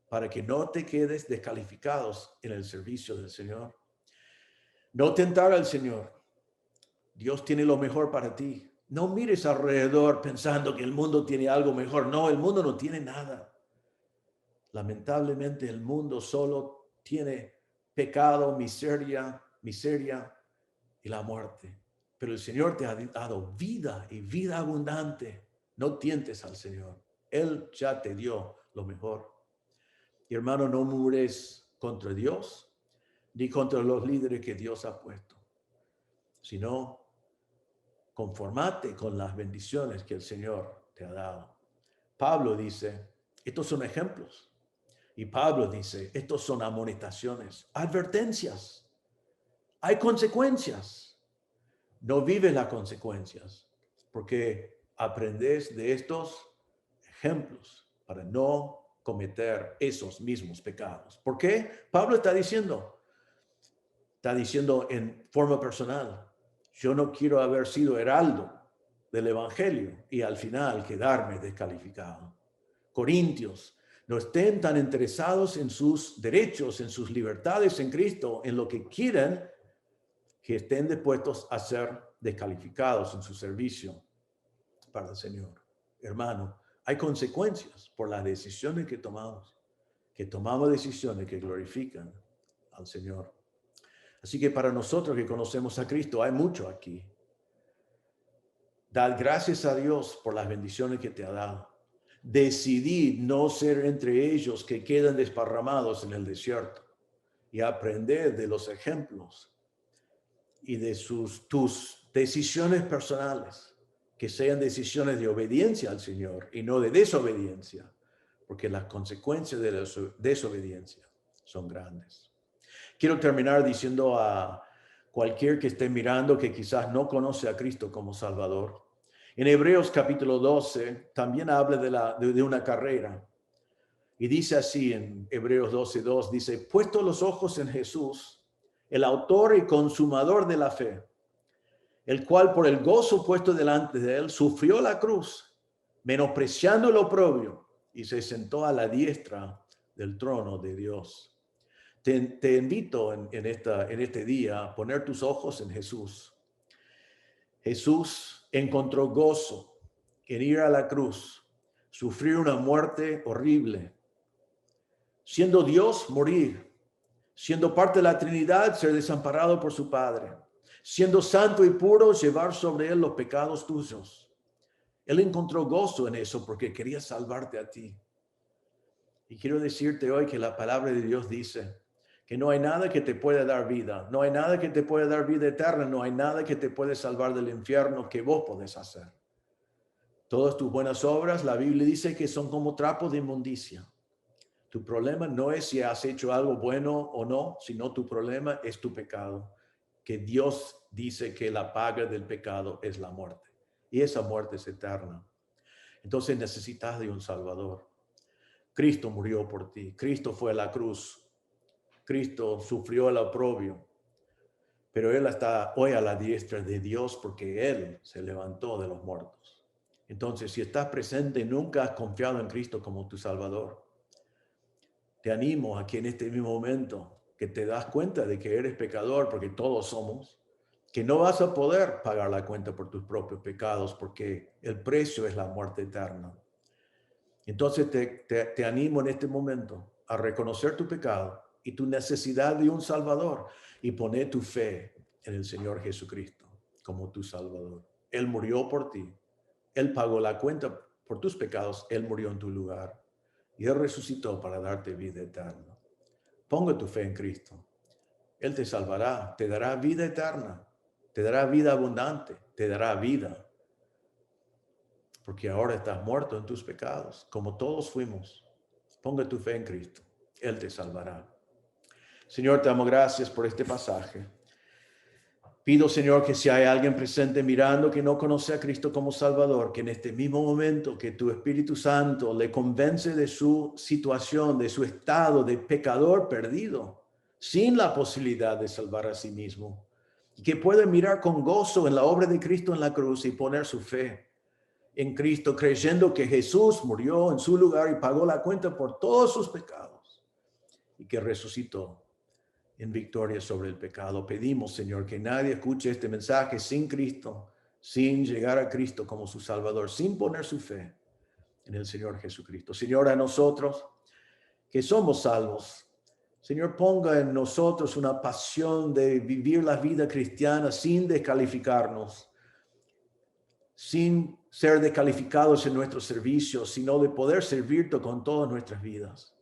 para que no te quedes descalificados en el servicio del Señor. No tentar al Señor. Dios tiene lo mejor para ti. No mires alrededor pensando que el mundo tiene algo mejor. No, el mundo no tiene nada. Lamentablemente el mundo solo tiene pecado, miseria y la muerte. Pero el Señor te ha dado vida y vida abundante. No tientes al Señor. Él ya te dio lo mejor. Y hermano, no mures contra Dios ni contra los líderes que Dios ha puesto, sino conformate con las bendiciones que el Señor te ha dado. Pablo dice, estos son ejemplos. Y Pablo dice, estos son amonestaciones, advertencias. Hay consecuencias. No vives las consecuencias porque aprendes de estos ejemplos para no cometer esos mismos pecados. ¿Por qué? Pablo está diciendo en forma personal, yo no quiero haber sido heraldo del evangelio y al final quedarme descalificado. Corintios, no estén tan interesados en sus derechos, en sus libertades en Cristo, en lo que quieran, que estén dispuestos a ser descalificados en su servicio para el Señor. Hermano, hay consecuencias por las decisiones que tomamos decisiones que glorifican al Señor. Así que para nosotros que conocemos a Cristo, hay mucho aquí. Dad gracias a Dios por las bendiciones que te ha dado. Decidid no ser entre ellos que quedan desparramados en el desierto y aprender de los ejemplos y de tus decisiones personales, que sean decisiones de obediencia al Señor y no de desobediencia, porque las consecuencias de la desobediencia son grandes. Quiero terminar diciendo a cualquier que esté mirando que quizás no conoce a Cristo como Salvador, En Hebreos capítulo 12 también habla de una carrera. Y dice así en Hebreos 12:2, dice, puesto los ojos en Jesús, el autor y consumador de la fe, el cual por el gozo puesto delante de él sufrió la cruz, menospreciando el oprobio, y se sentó a la diestra del trono de Dios. Te invito en este día a poner tus ojos en Jesús. Jesús encontró gozo en ir a la cruz, sufrir una muerte horrible, siendo Dios, morir, siendo parte de la Trinidad, ser desamparado por su Padre, siendo santo y puro, llevar sobre él los pecados tuyos. Él encontró gozo en eso porque quería salvarte a ti. Y quiero decirte hoy que la palabra de Dios dice que no hay nada que te pueda dar vida, no hay nada que te pueda dar vida eterna, no hay nada que te puede salvar del infierno que vos podés hacer. Todas tus buenas obras, la Biblia dice que son como trapos de inmundicia. Tu problema no es si has hecho algo bueno o no, sino tu problema es tu pecado, que Dios dice que la paga del pecado es la muerte, y esa muerte es eterna. Entonces necesitas de un Salvador. Cristo murió por ti, Cristo fue a la cruz, Cristo sufrió el oprobio, pero Él está hoy a la diestra de Dios porque Él se levantó de los muertos. Entonces, si estás presente y nunca has confiado en Cristo como tu Salvador, te animo a que en este mismo momento que te das cuenta de que eres pecador, porque todos somos, que no vas a poder pagar la cuenta por tus propios pecados, porque el precio es la muerte eterna. Entonces te animo en este momento a reconocer tu pecado y tu necesidad de un Salvador y poner tu fe en el Señor Jesucristo como tu Salvador. Él murió por ti. Él pagó la cuenta por tus pecados. Él murió en tu lugar. Y Él resucitó para darte vida eterna. Ponga tu fe en Cristo. Él te salvará, te dará vida eterna, te dará vida abundante, te dará vida. Porque ahora estás muerto en tus pecados, como todos fuimos. Ponga tu fe en Cristo. Él te salvará. Señor, te damos gracias por este pasaje. Pido, Señor, que si hay alguien presente mirando que no conoce a Cristo como Salvador, que en este mismo momento que tu Espíritu Santo le convence de su situación, de su estado de pecador perdido, sin la posibilidad de salvar a sí mismo, y que puede mirar con gozo en la obra de Cristo en la cruz y poner su fe en Cristo, creyendo que Jesús murió en su lugar y pagó la cuenta por todos sus pecados y que resucitó en victoria sobre el pecado. Pedimos, Señor, que nadie escuche este mensaje sin Cristo, sin llegar a Cristo como su Salvador, sin poner su fe en el Señor Jesucristo. Señor, a nosotros que somos salvos, Señor, ponga en nosotros una pasión de vivir la vida cristiana sin descalificarnos, sin ser descalificados en nuestro servicio, sino de poder servirte con todas nuestras vidas.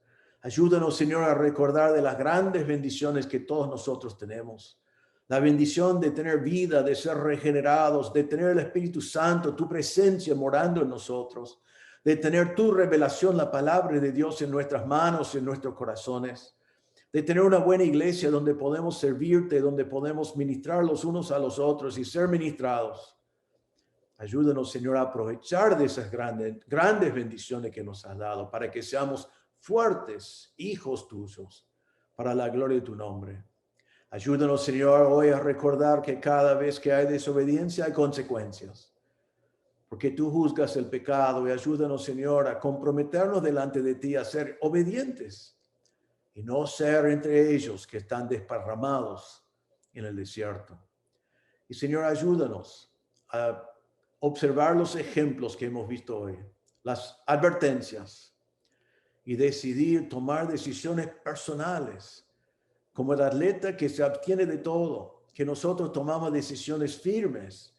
Ayúdanos, Señor, a recordar de las grandes bendiciones que todos nosotros tenemos. La bendición de tener vida, de ser regenerados, de tener el Espíritu Santo, tu presencia morando en nosotros, de tener tu revelación, la palabra de Dios en nuestras manos y en nuestros corazones, de tener una buena iglesia donde podemos servirte, donde podemos ministrar los unos a los otros y ser ministrados. Ayúdanos, Señor, a aprovechar de esas grandes bendiciones que nos has dado para que seamos fuertes hijos tuyos para la gloria de tu nombre. Ayúdanos, Señor, hoy a recordar que cada vez que hay desobediencia hay consecuencias, porque tú juzgas el pecado, y ayúdanos, Señor, a comprometernos delante de ti a ser obedientes y no ser entre ellos que están desparramados en el desierto. Y, Señor, ayúdanos a observar los ejemplos que hemos visto hoy, las advertencias, y decidir tomar decisiones personales, como el atleta que se abstiene de todo, que nosotros tomamos decisiones firmes,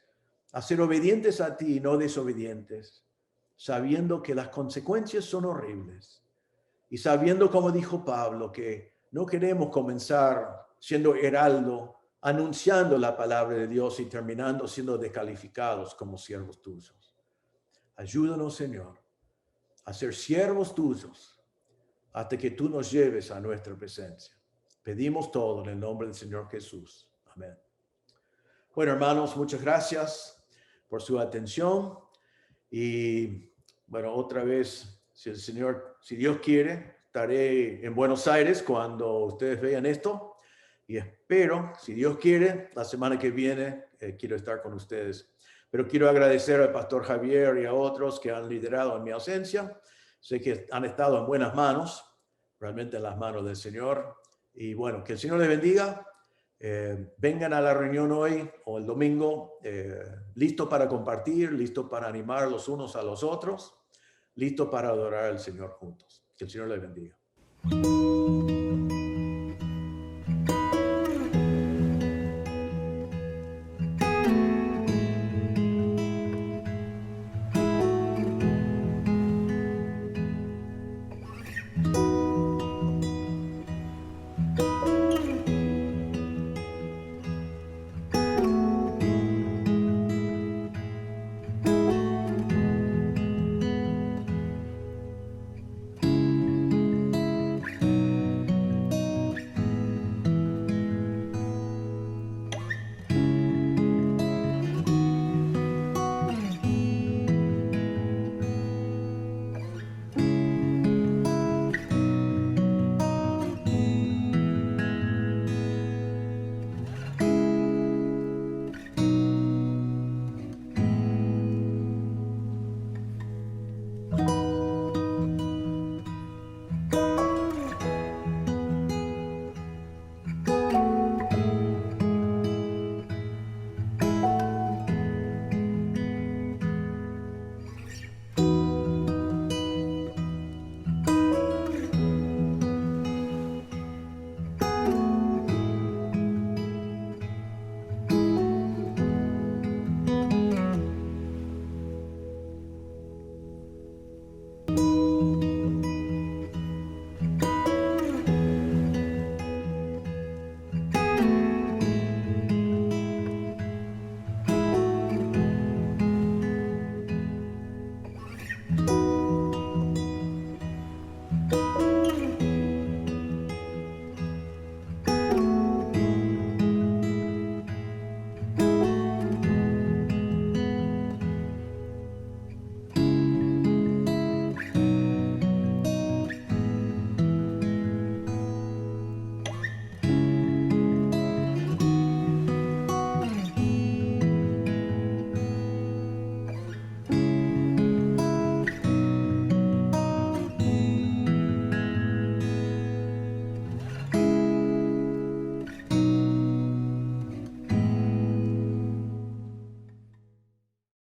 a ser obedientes a ti y no desobedientes, sabiendo que las consecuencias son horribles y sabiendo, como dijo Pablo, que no queremos comenzar siendo heraldo, anunciando la palabra de Dios y terminando siendo descalificados como siervos tuyos. Ayúdanos, Señor, a ser siervos tuyos hasta que tú nos lleves a nuestra presencia. Pedimos todo en el nombre del Señor Jesús. Amén. Bueno, hermanos, muchas gracias por su atención. Y bueno, otra vez, si Dios quiere, estaré en Buenos Aires cuando ustedes vean esto. Y espero, si Dios quiere, la semana que viene quiero estar con ustedes. Pero quiero agradecer al pastor Javier y a otros que han liderado en mi ausencia. Sé que han estado en buenas manos, realmente en las manos del Señor. Y bueno, que el Señor les bendiga. Vengan a la reunión hoy o el domingo, listo para compartir, listo para animar los unos a los otros, listo para adorar al Señor juntos. Que el Señor les bendiga.